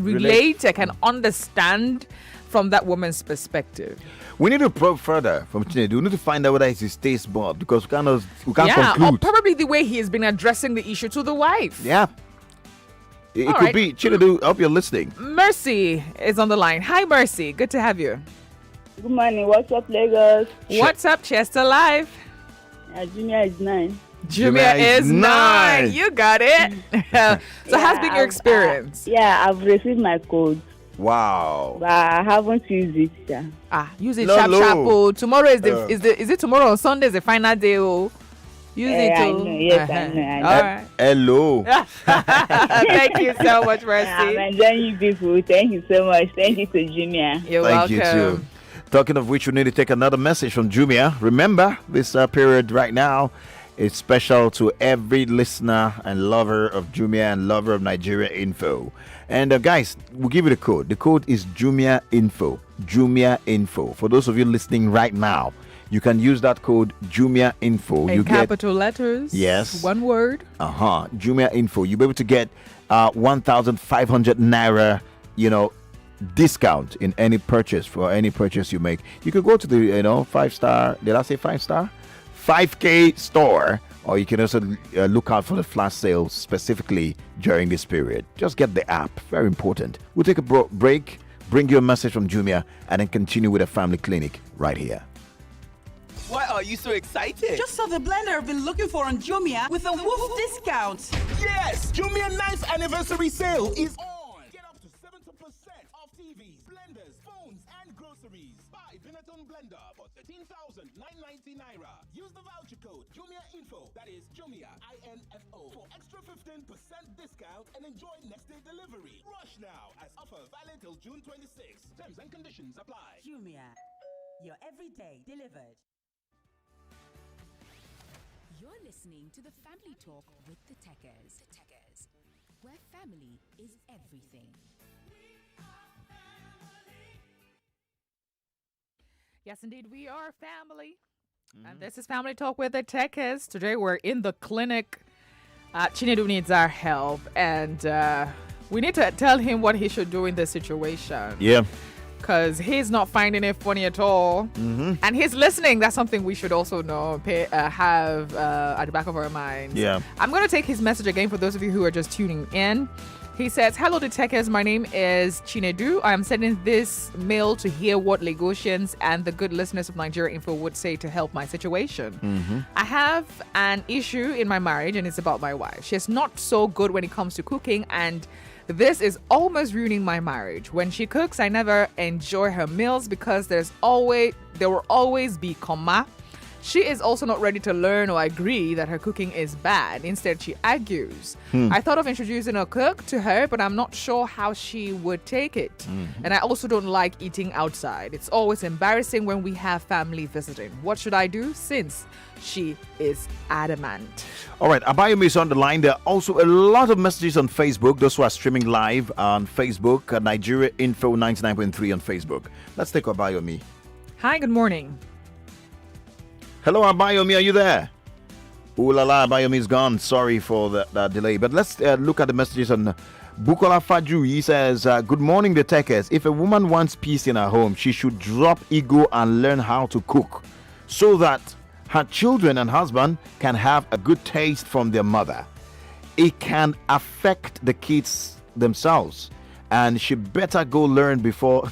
relate. I can understand from that woman's perspective. We need to probe further from Chinedu. We need to find out whether it's his taste bud, because we can't Or conclude. probably the way he has been addressing the issue to the wife. Yeah. It All could right. be. Chinedu, I hope you're listening. Mercy is on the line. Hi, Mercy. Good to have you. Good morning. What's up, Lagos? What's up, Chester Live? Junior is 9. Jumia is 9. You got it. So how's been your experience? I've received my code, Wow. but I haven't used it. Yeah. Use it No, sharp, no. sharp. Oh. Tomorrow is is it tomorrow or Sunday is the final day? Oh. Use it. I Oh. know. Yes, I know. I know. All right. Hello. Thank you so much, Mercy. I'm enjoying you people. Thank you so much. Thank you to Junior. You're Thank welcome. you too. Talking of which, we need to take another message from Jumia. Remember, this period right now is special to every listener and lover of Jumia and lover of Nigeria Info. And guys, we'll give you the code. The code is Jumia Info. Jumia Info. For those of you listening right now, you can use that code Jumia Info. In capital letters. Yes. One word. Jumia Info. You'll be able to get 1,500 naira, discount in any purchase for any purchase you make. You could go to the 5-star. Did I say 5-star? 5K store, or you can also look out for the flash sales specifically during this period. Just get the app. Very important. We'll take a break, bring you a message from Jumia, and then continue with a family clinic right here. Why are you so excited? Just saw the blender I've been looking for on Jumia with a woof discount. Yes! Jumia 9th anniversary sale is on! Get up to 70% off TVs, blenders, phones, and groceries. Buy Benetton blender for 13,990 naira. Use the voucher code Jumia Info, that is Jumia INFO, for extra 15% discount and enjoy next day delivery. Rush now as offer valid till June 26. Terms and conditions apply. Jumia, your everyday delivered. You're listening to the Family Talk with the Tekes. Where family is everything. Yes, indeed, we are family. And this is Family Talk with the Tekes. Today we're in the clinic. Chinedu needs our help, and we need to tell him what he should do in this situation. Yeah. Because he's not finding it funny at all. And he's listening. That's something we should also know, have at the back of our minds. Yeah. I'm going to take his message again for those of you who are just tuning in. He says, hello, Tekes. My name is Chinedu. I am sending this mail to hear what Lagosians and the good listeners of Nigeria Info would say to help my situation. I have an issue in my marriage, and it's about my wife. She's not so good when it comes to cooking, and this is almost ruining my marriage. When she cooks, I never enjoy her meals because there will always be She is also not ready to learn or agree that her cooking is bad. Instead, she argues. I thought of introducing a cook to her, but I'm not sure how she would take it. And I also don't like eating outside. It's always embarrassing when we have family visiting. What should I do since she is adamant? All right, Abayomi is on the line. There are also a lot of messages on Facebook. Those who are streaming live on Facebook, Nigeria Info 99.3 on Facebook. Let's take Abayomi. Hi, good morning. Hello, Abayomi, are you there? Ooh la la, Abayomi is gone. Sorry for that delay. But let's look at the messages on Bukola Faju. He says, good morning, the Tekes. If a woman wants peace in her home, she should drop ego and learn how to cook so that her children and husband can have a good taste from their mother. It can affect the kids themselves, and she better go learn before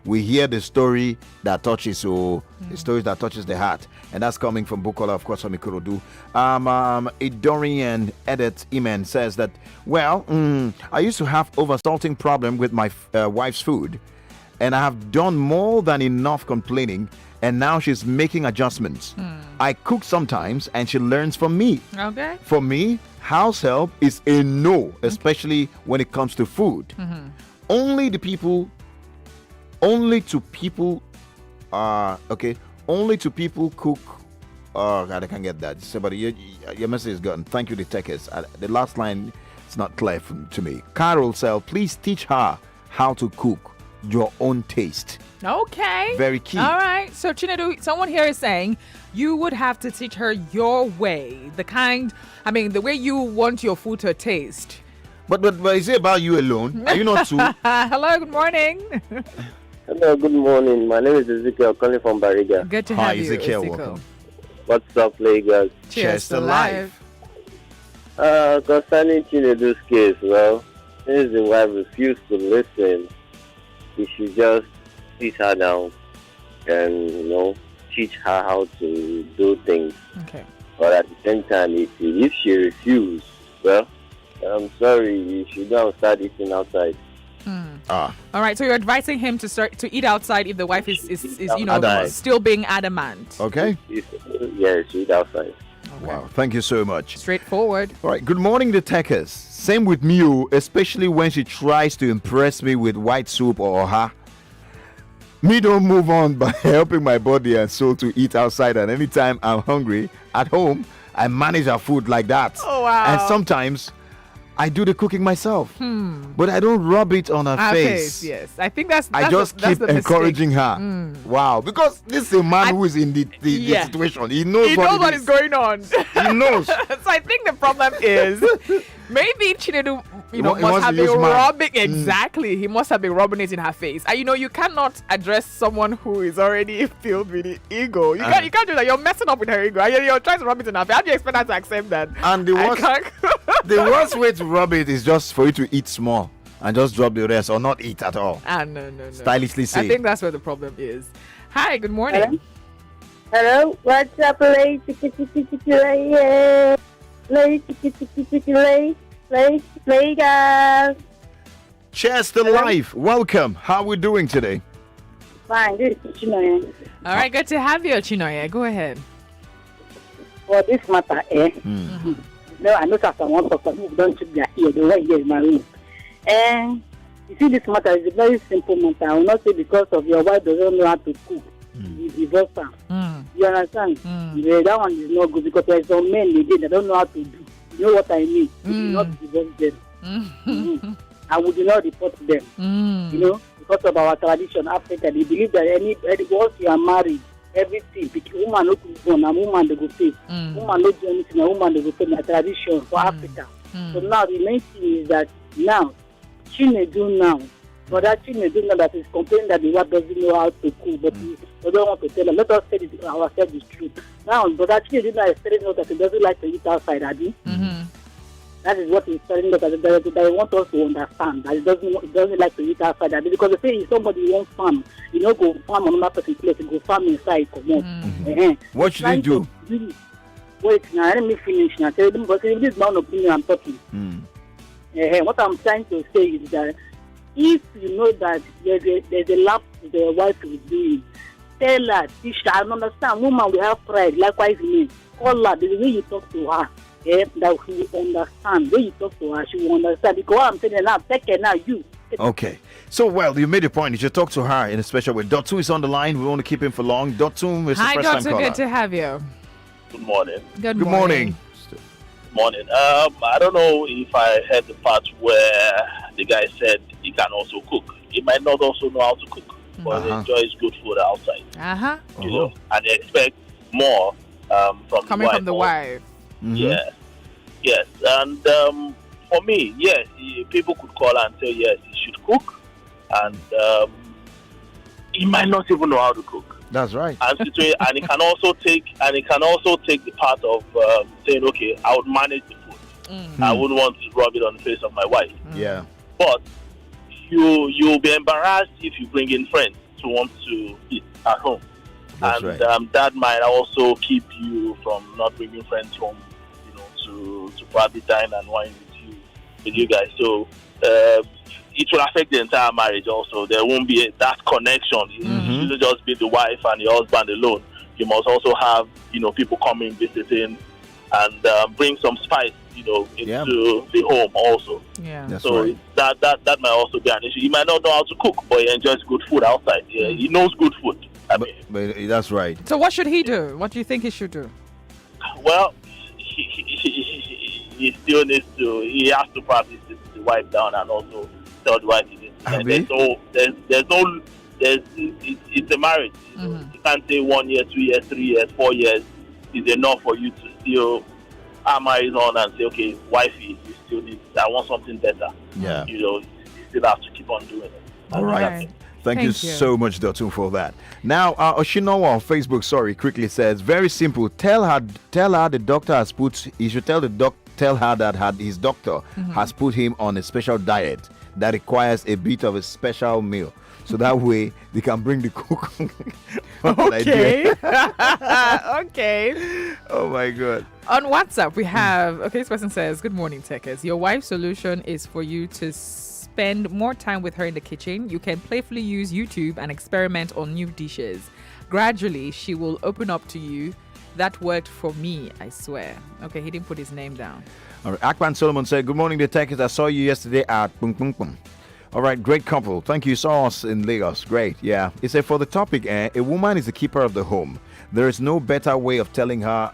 we hear the story that touches the stories that touches the heart. And that's coming from Bukola, of course, from Ikorodu. Idorian Edit Iman says that, well, I used to have oversalting problem with my wife's food, and I have done more than enough complaining, and now she's making adjustments. I cook sometimes, and she learns from me. Okay. For me, house help is a no, especially when it comes to food. Only to people cook. Oh God, I can't get that. Somebody, your message is gone. Thank you, the Tekes. The last line is not clear to me. Carol said, please teach her how to cook your own taste. Okay. Very key. All right. So, Chinedu, someone here is saying you would have to teach her your way. The way you want your food to taste. But is it about you alone? Are you not too? Hello, good morning. Hello, good morning. My name is Ezekiel, calling from Bariga. Good to Hi, have you, Ezekiel. Welcome. What's up, Lagos? Cheers to life. Concerning Chinedu's case, well, since the wife refused to listen, we should just sit her down and, teach her how to do things. Okay. But at the same time, if she refuses, well, I'm sorry, you should go and start eating outside. All right, so you're advising him to start to eat outside if the wife is still being adamant. Okay. Yes, eat outside. Okay. Wow, thank you so much. Straightforward. All right, good morning, the Tekes. Same with me, especially when she tries to impress me with white soup or oha. Me don't move on by helping my body and soul to eat outside, and anytime I'm hungry at home, I manage our food like that. Oh, wow. And sometimes I do the cooking myself, but I don't rub it on her face. Yes, I think that's I just keep encouraging her. Wow, because this is a man who is in the situation. He knows what is going on. He knows. So I think the problem is maybe Chinedu, must have been rubbing exactly. He must have been rubbing it in her face. And you cannot address someone who is already filled with the ego. You can't do that. You're messing up with her ego. You're trying to rub it in her face. How do you expect her to accept that? And the worst way to rub it is just for you to eat small and just drop the rest or not eat at all. No. Stylishly say. I think that's where the problem is. Hi, good morning. Hello, what's up, lady? Guys. Cheers to life. Welcome. How are we doing today? Fine, this is Chinoye. All right, good to have you, Chinoye. Go ahead. For this matter, no, I know that someone who don't took their ear, the way they is my room. And you see, this matter is a very simple matter. I will not say because of your wife doesn't know how to cook. You divorce her. You understand? Yeah, that one is not good because there are some men that don't know how to do. You know what I mean? You do not divorce them. I would not report them. Because of our tradition, Africa, they believe that once you are married, everything, woman no cook born, and woman they go pay. Woman no do anything, and woman they go pay. Na tradition for Africa. So now the main thing is that now Chinedu now, but that Chinedu now that is complaining that the wife doesn't know how to cook, but we don't want to tell her. Let us say ourselves the truth. Now, but that Chinedu now is telling us that he doesn't like to eat outside, Adi. That is what he's telling us, that he wants us to understand, that he doesn't like to eat outside. Adi. Because they say if somebody wants farm, go farm on another person's place, go farm inside, come on. What should he do? Wait, now let me finish now. But this is my own opinion I'm talking. What I'm trying to say is that if you know that there's a lapse the wife is doing, tell her, teach her, and understand. Woman will have pride. Likewise, me. Call her. The way you talk to her, that she will understand. The way you talk to her, she will understand. Because what I'm telling her now, Teke now, you. Okay. So, well, you made a point. You should talk to her in a special way. Dotu is on the line. We want to keep him for long. Dotu is the Hi, first time Doctor. caller. Good to have you. Good morning. Good morning. Morning. I don't know if I heard the part where the guy said he can also cook. He might not also know how to cook, but he enjoys good food outside. You know, and they expect more from Coming the wife. from the wife. Yeah. Yes. And for me, yes, people could call and say yes, he should cook, and he might not even know how to cook. That's right. And and it can also take the part of saying, okay, I would manage the food. I wouldn't want to rub it on the face of my wife. Yeah. But you'll be embarrassed if you bring in friends to want to eat at home. That's and right. That might also keep you from not bringing friends home, you know, to probably dine and wine with you guys. So it will affect the entire marriage also. There won't be that connection. It shouldn't just be the wife and the husband alone. You must also have, you know, people coming, visiting, and bring some spice, you know, into the home also. Yeah. That's so right. that might also be an issue. He might not know how to cook, but he enjoys good food outside. Yeah, he knows good food. But that's right. So what should he do? What do you think he should do? Well, he still needs to. He has to probably sit the wife down and also tell the wife it's a marriage. You know? You can't say 1 year, 2 years, 3 years, 4 years is enough for you to still hammer it on and say, okay, wifey, you still need. I want something better. Yeah. You know, you still have to keep on doing it. All right. Thank you so much, Dotun, for that. Now, Oshinowa on Facebook, quickly says, very simple. Tell her the doctor has put. You should tell her that his doctor has put him on a special diet that requires a bit of a special meal. So that way they can bring the cook. Okay. Okay. Oh my God. On WhatsApp, we have, this person says, good morning, Tekes. Your wife's solution is for you to spend more time with her in the kitchen. You can playfully use YouTube and experiment on new dishes. Gradually, she will open up to you. That worked for me, I swear. Okay, he didn't put his name down. All right. Akpan Solomon said, good morning, the Tekes. I saw you yesterday at Pum Pum Pum. All right, great couple. Thank you. Saw us in Lagos. Great. Yeah. He said, for the topic, a woman is the keeper of the home. There is no better way of telling her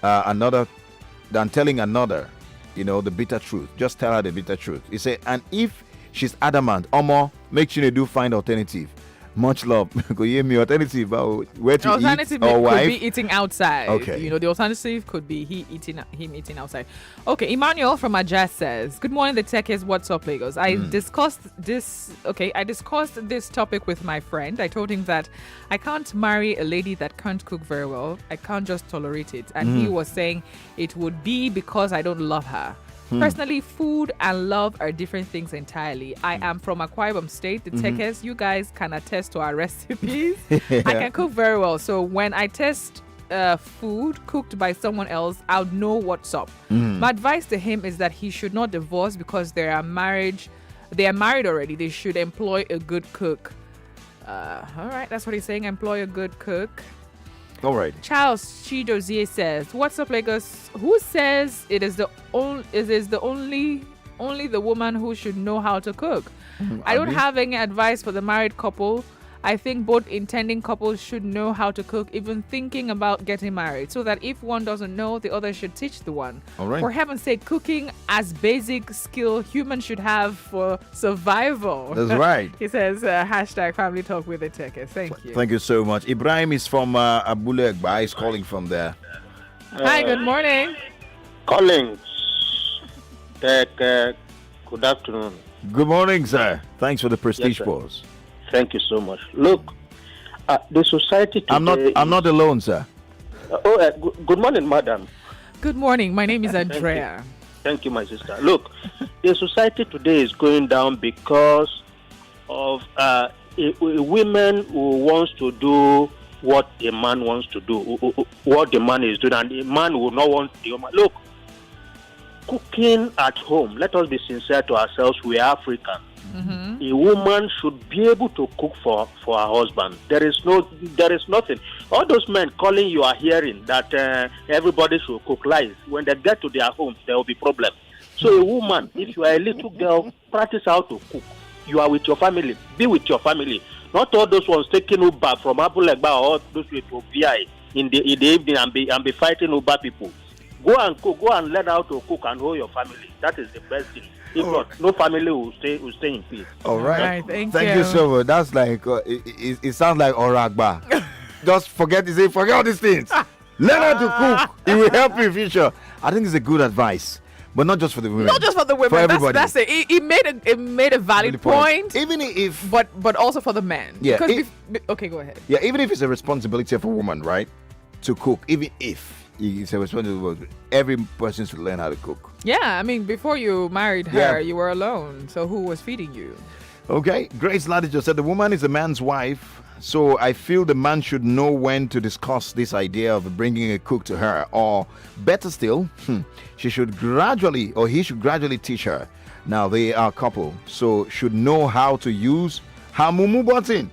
than telling another, the bitter truth. Just tell her the bitter truth. He said, and if she's adamant, Omo, make Chinedu find alternative. Much love. Go hear me alternative where to alternative eat or could wife? be eating outside. Okay. The alternative could be him eating outside. Okay, Emmanuel from Ajas says, good morning, the Tekes. What's up, Lagos? I discussed this topic with my friend. I told him that I can't marry a lady that can't cook very well. I can't just tolerate it. And he was saying it would be because I don't love her. Personally, food and love are different things entirely. I am from Akwa Ibom State, the Tekes. You guys can attest to our recipes. I can cook very well. So when I test food cooked by someone else, I'll know what's up. My advice to him is that he should not divorce because they are married already. They should employ a good cook. All right, that's what he's saying. Employ a good cook. All right. Charles Chidozie says, "What's up, Lagos? Who says it is the only the woman who should know how to cook? I don't have any advice for the married couple. I think both intending couples should know how to cook, even thinking about getting married, so that if one doesn't know, the other should teach the one. All right. For heaven's sake, cooking as basic skill humans should have for survival." That's right. He says, hashtag family talk with the Tekes. Thank you. Thank you so much. Ibrahim is from Abule Egba. He's calling from there. Hi, good morning. Collins. Good afternoon. Good morning, sir. Thanks for the prestige Yes, pause. Thank you so much. Look, the society today... I'm not alone, sir. Good morning, madam. Good morning. My name is Andrea. Thank you, my sister. Look, the society today is going down because of a women who wants to do what a man wants to do, what the man is doing, and the man will not want the woman. Look, cooking at home, let us be sincere to ourselves, we are Africans. A woman should be able to cook for her husband. There is nothing. All those men calling you are hearing that everybody should cook lies. When they get to their homes, there will be problem. So a woman, if you are a little girl, practice how to cook. You are with your family. Be with your family. Not all those ones taking Uber from Abulegba or those way to VI in the evening and be fighting Uber people. Go and cook. Go and learn how to cook and hold your family. That is the best thing. If not, no family will stay in peace. All right. Thank you so much. That's like it sounds like Oragba. Just forget all these things. Learn how to cook. It will help you in future. I think it's a good advice. But not just for the women. Not just for the women. For everybody. That's it. It made a valid point. Even if, but also for the men. Yeah. Okay, go ahead. Yeah. Even if it's a responsibility of a woman, right, to cook. Even if it's a responsibility, every person should learn how to cook. Yeah. I mean, before you married her, you were alone. So who was feeding you? Okay. Grace Ladijo said the woman is a man's wife. So I feel the man should know when to discuss this idea of bringing a cook to her, or better still, he should gradually teach her. Now they are a couple, so should know how to use her mumu button.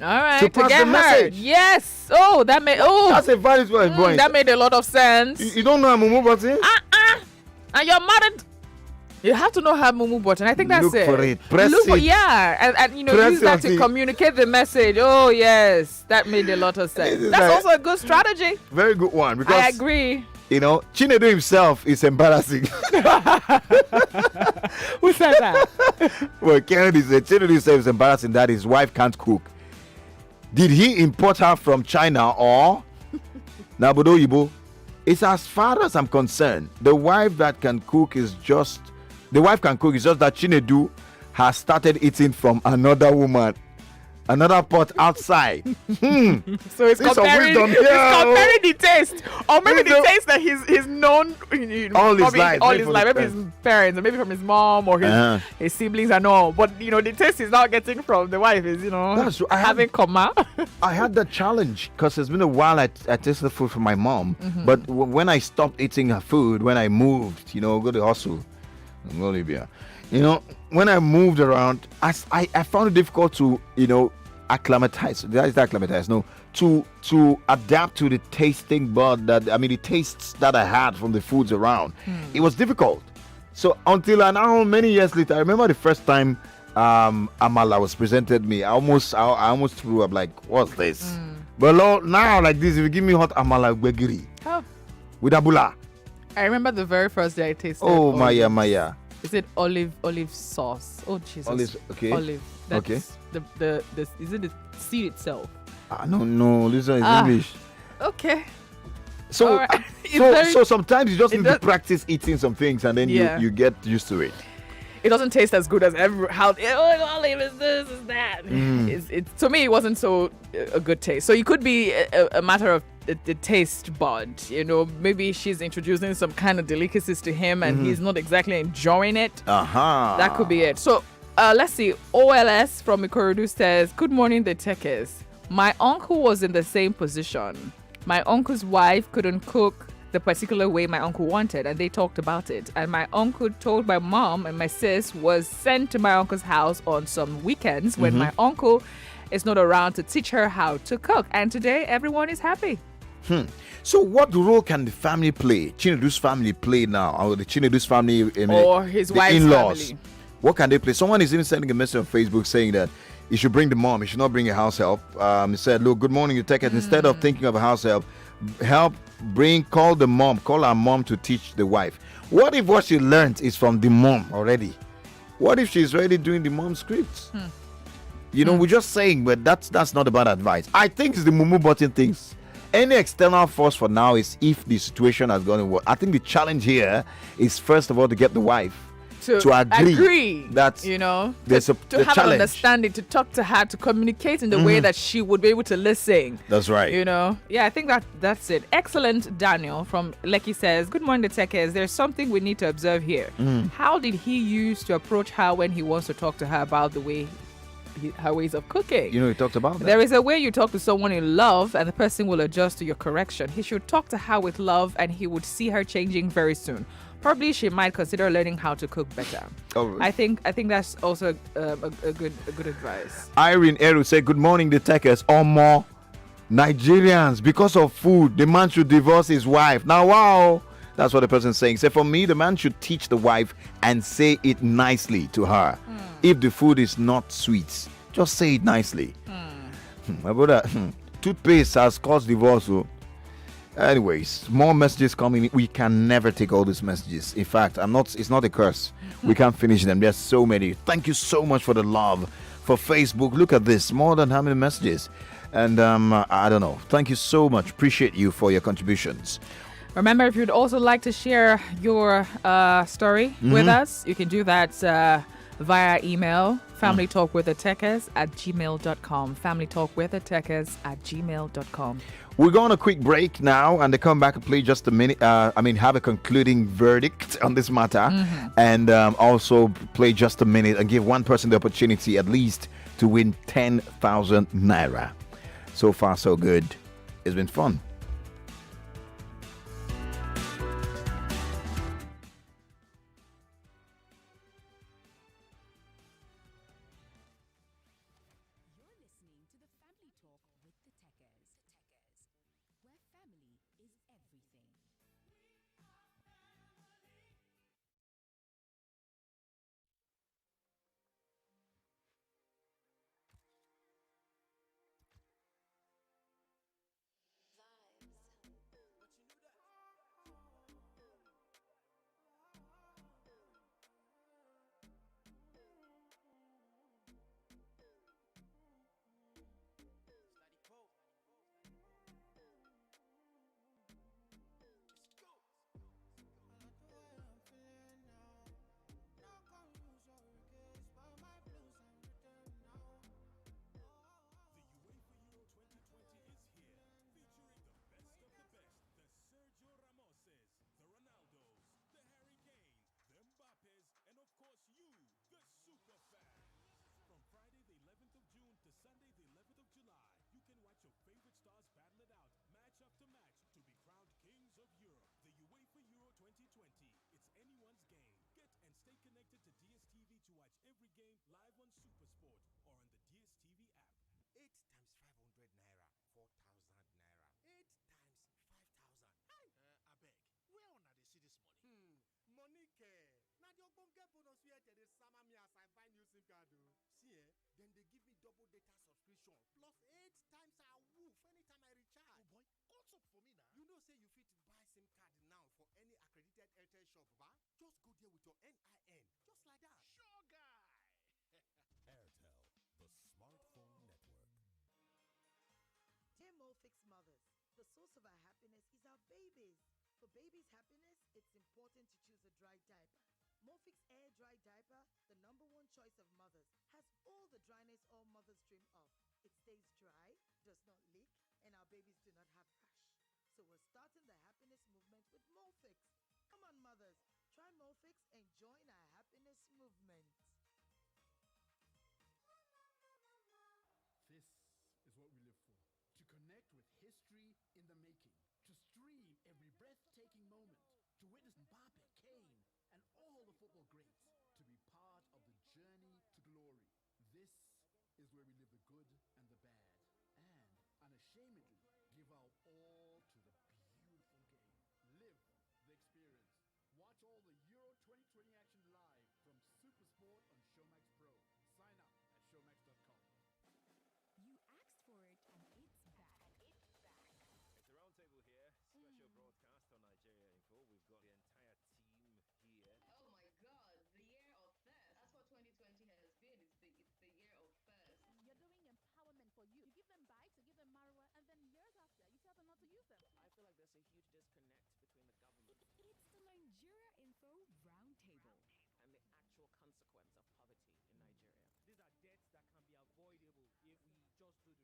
All right, to pass get the her. message. Yes. That's a valid point. That made a lot of sense. You don't know her mumu button? And you're married. You have to know her mumu button. I think that's Look it. for it. Press it. Yeah, and use that to communicate the message. Oh yes, that made a lot of sense. That's also a good strategy. Very good one. Because I agree. Chinedu himself is embarrassing. Who said that? Well, Kennedy said Chinedu himself is embarrassing that his wife can't cook. Did he import her from China or Nabudo Yibo? It's as far as I'm concerned, the wife can cook is just that Chinedu has started eating from another woman, another pot outside. So it's comparing the taste, or maybe the taste that he's known all his life, maybe his parents, or maybe from his mom or his siblings and all. But the taste he's not getting from the wife is That's true. having coma. I had that challenge because it's been a while I tasted food from my mom, but when I stopped eating her food, when I moved, go to hustle. Bolivia. When I moved around, I found it difficult to, acclimatize. That is acclimatize. No, to adapt to the tasting bud the tastes that I had from the foods around. It was difficult. So until now, many years later, I remember the first time amala was presented me. I almost threw up. Like, what's this? But now, like this, if you give me hot amala gbegiri with abula. I remember the very first day I tasted. Oh, Maya. Is it olive sauce? Oh, Jesus. Olive, okay. Olive. That's okay. Is it the seed itself? No, this is English. Okay. So, right. so sometimes you just need to practice eating some things, and then you get used to it. It doesn't taste as good as olive is this, is that. To me, it wasn't so a good taste. So it could be a matter of the taste bud. Maybe she's introducing some kind of delicacies to him, and he's not exactly enjoying it. That could be it. So let's see. OLS from Ikorodu says, "Good morning, the Tekes. My uncle was in the same position. My uncle's wife couldn't cook the particular way my uncle wanted, and they talked about it. And my uncle told my mom, and my sis was sent to my uncle's house on some weekends when my uncle is not around to teach her how to cook. And today, everyone is happy." So what role can the family play? Chinedu's family play now, or the Chinedu's family or his wife's in-laws? family? What can they play? Someone is even sending a message on Facebook saying that you should bring the mom. You should not bring a house help. He said, "Look, good morning, you Tekes. Instead of thinking of a house help, call our mom to teach the wife." What if what she learned is from the mom already? What if she's already doing the mom's scripts? We're just saying, but that's not a bad advice. I think it's the mumu button things. Any external force for now is if the situation has gone well. I think the challenge here is first of all to get the wife to agree that there's to have challenge. an understanding, to talk to her, to communicate in the way that she would be able to listen. That's right. I think that's it. Excellent. Daniel from Lekki says, "Good morning, the Tekes. There's something we need to observe here. How did he use to approach her when he wants to talk to her about the way her ways of cooking. You know, he talked about that. There is a way you talk to someone in love and the person will adjust to your correction. He should talk to her with love and he would see her changing very soon. Probably she might consider learning how to cook better. Oh, I think that's also a good advice. Irene Eru said, good morning, the Tekes. Or more Nigerians, because of food, the man should divorce his wife. Now, wow. That's what the person's saying. Say, for me, the man should teach the wife and say it nicely to her. If the food is not sweet, just say it nicely. My brother, toothpaste has caused divorce. So. Anyways, more messages coming in. We can never take all these messages. In fact, it's not a curse. We can't finish them. There's so many. Thank you so much for the love. For Facebook, look at this. More than how many messages? And I don't know. Thank you so much. Appreciate you for your contributions. Remember, if you'd also like to share your story with us, you can do that via email, familytalkwiththetekes@gmail.com. familytalkwiththetekes@gmail.com. We're going on a quick break now, and they come back and play just a minute. Have a concluding verdict on this matter, and also play just a minute and give one person the opportunity at least to win 10,000 naira. So far, so good. It's been fun. Then they give me double data subscription plus 8 times a woof anytime I recharge. Oh boy, what's up for me now? You know say you fit buy SIM card now for any accredited Airtel shop, ba? Just go there with your NIN, just like that. Sure guy. Airtel, the smartphone network. Dear Molfix mothers, the source of our happiness is our babies. For babies' happiness, it's important to choose a dry diaper. Molfix Air Dry Diaper, the #1 choice of mothers, has all the dryness all mothers dream of. It stays dry, does not leak, and our babies do not have rash. So we're starting the happiness movement with Molfix. Come on, mothers, try Molfix and join our happiness movement. This is what we live for. To connect with history in the making. To stream every breathtaking moment. To witness Mbappe, Kane, and all the football greats. To be part of the journey to glory. This is where we live the good and the bad. And unashamedly give our all to the beautiful game. Live the experience. Watch all the Euro 2020 action live from Supersport on Showmax Pro. Sign up at showmax.com. You asked for it and it's back. It's the Roundtable here, special broadcast on Nigeria Info. We've got the entire team here. Oh my God, the year of first. That's what 2020 has been. It's the year of first. You're doing empowerment for you. You give them bikes, you give them marijuana, and then years after, you tell them not to use them. I feel like there's a huge disconnect between the government It's the Nigeria Info Roundtable. and the actual consequence of poverty in Nigeria. These are debts that can be avoidable if we just do the right thing.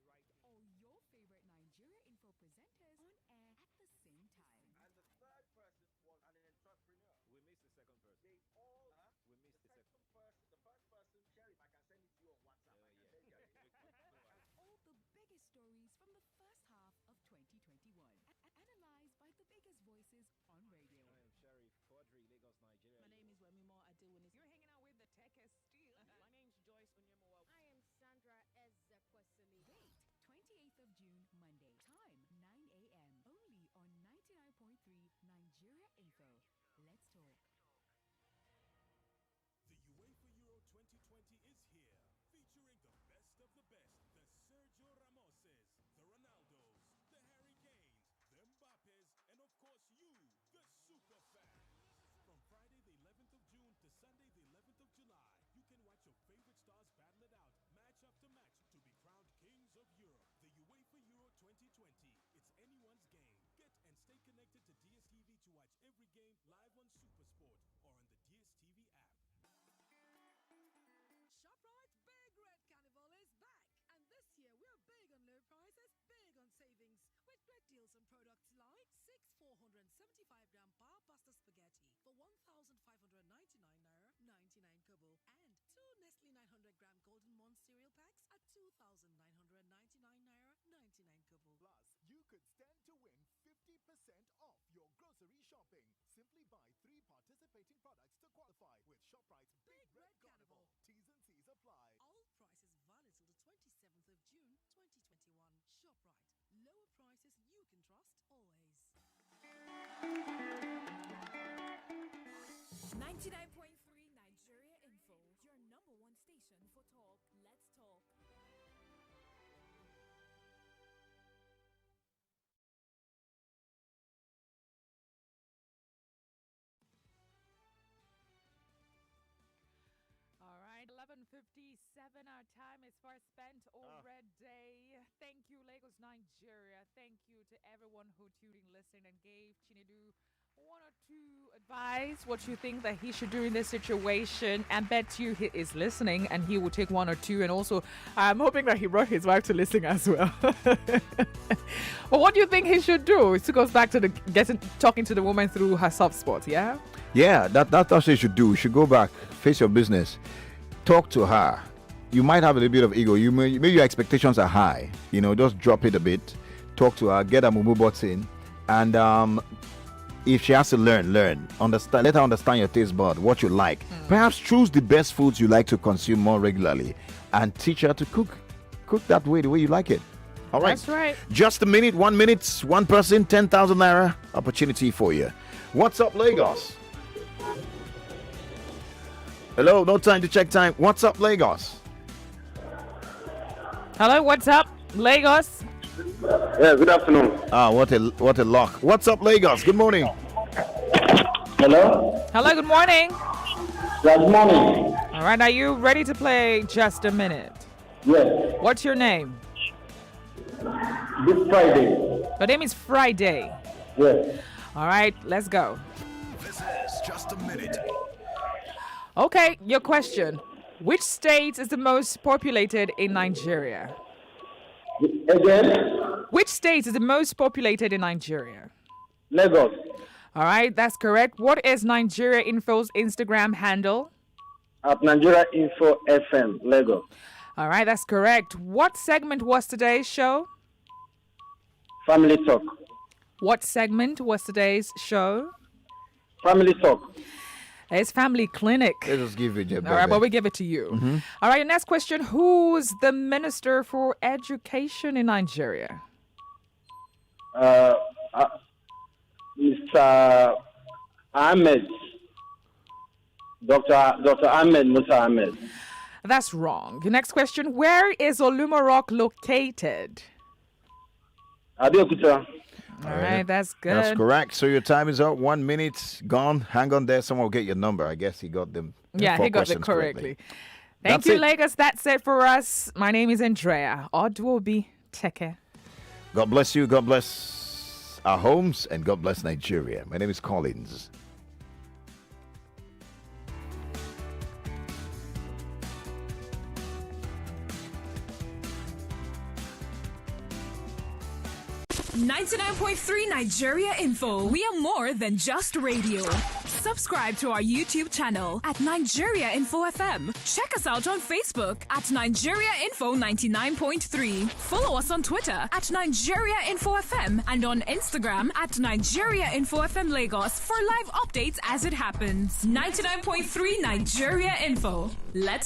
All your favorite Nigeria Info presenters on air at the same time. And the third person was an entrepreneur. We missed the second person. They all We missed the second. the first person, Sherry, if I can send it to you on WhatsApp, I can send you stories from the first half of 2021, analyzed by the biggest voices on radio. I am Sheriff Quadri, Lagos, Nigeria. My name is Wemimo Adewinis. You're hanging out with the Tekes still. My name's Joyce Onyemoa. I am Sandra Ezekwesili. Date 28th of June, Monday. Time 9 a.m. Only on 99.3 Nigeria Info. Let's talk. The UEFA Euro 2020 is here, featuring the best of the best, the Sergio Ramoses, the Ronaldos, the Harry Kanes, the Mbappes, and of course you, the super fans. From Friday the 11th of June to Sunday the 11th of July, you can watch your favorite stars battle it out, match after match, to be crowned kings of Europe. The UEFA Euro 2020. It's anyone's game. Get and stay connected to DSTV to watch every game live on Supersport or on the DSTV app. ShopRite's Big Red Carnival is back. And this year we're big on low prices, big on savings, with great deals on products like 6 475-gram power pasta spaghetti for 1,599 naira 99 kobo, and 2 Nestle 900-gram Golden Mon cereal packs at 2,999 naira 99 kobo. Plus, you could stand to win 50% off your grocery shopping. Simply buy 3 participating products to qualify with ShopRite's Big Red Carnival. T's and C's apply. All prices valid till the 27th of June 2021. ShopRite. Lower prices you can trust always. 99.3 Nigeria Info, your number one station for talk. Let's talk. All right, 11:57. Our time is far spent already. Thank you, Lagos, Nigeria. Thank you to everyone who tuned in, listened, and gave Chinedu 1 or 2 advice, what you think that he should do in this situation. And bet you he is listening and he will take 1 or 2. And also, I'm hoping that he brought his wife to listen as well. But what do you think he should do? It goes back to the talking to the woman through her soft spot, yeah? Yeah, that's what you should do. You should go back, face your business, talk to her. You might have a little bit of ego. Maybe your expectations are high. Just drop it a bit. Talk to her, get her mumu bots in, and if she has to learn, understand. Let her understand your taste bud, what you like. Perhaps choose the best foods you like to consume more regularly, and teach her to cook that way, the way you like it. All right. That's right. Just a minute, 1 minute, one person, 10,000 naira opportunity for you. What's up, Lagos? Hello, no time to check time. What's up, Lagos? Hello, what's up, Lagos? Yeah, good afternoon. What a lock. What's up, Lagos? Good morning. Hello? Hello, good morning. Good morning. All right, are you ready to play Just a Minute? Yes. What's your name? This Friday. Your name is Friday. Yes. All right, let's go. This is Just a Minute. Okay, your question. Which state is the most populated in Nigeria? Again? Which state is the most populated in Nigeria? Lagos. All right, that's correct. What is Nigeria Info's Instagram handle? At Nigeria Info FM, Lagos. All right, that's correct. What segment was today's show? Family Talk. What segment was today's show? Family Talk. It's Family Clinic. Let's just give it. All right, but we give it to you. Mm-hmm. All right, your next question. Who's the Minister for Education in Nigeria? Mr. Ahmed. Dr. Ahmed Musa Ahmed. That's wrong. Your next question. Where is Olumorok located? Abeokuta. All right, that's good. That's correct. So your time is up. 1 minute gone. Hang on there. Someone will get your number. I guess he got them. Yeah, he got it correctly. Thank you, Lagos. That's it for us. My name is Andrea. Odu-obi, Teke. God bless you. God bless our homes. And God bless Nigeria. My name is Collins. 99.3 Nigeria Info. We are more than just radio. Subscribe to our YouTube channel at Nigeria Info FM. Check us out on Facebook at Nigeria Info 99.3. Follow us on Twitter at Nigeria Info FM and on Instagram at Nigeria Info FM Lagos for live updates as it happens. 99.3 Nigeria Info. Let's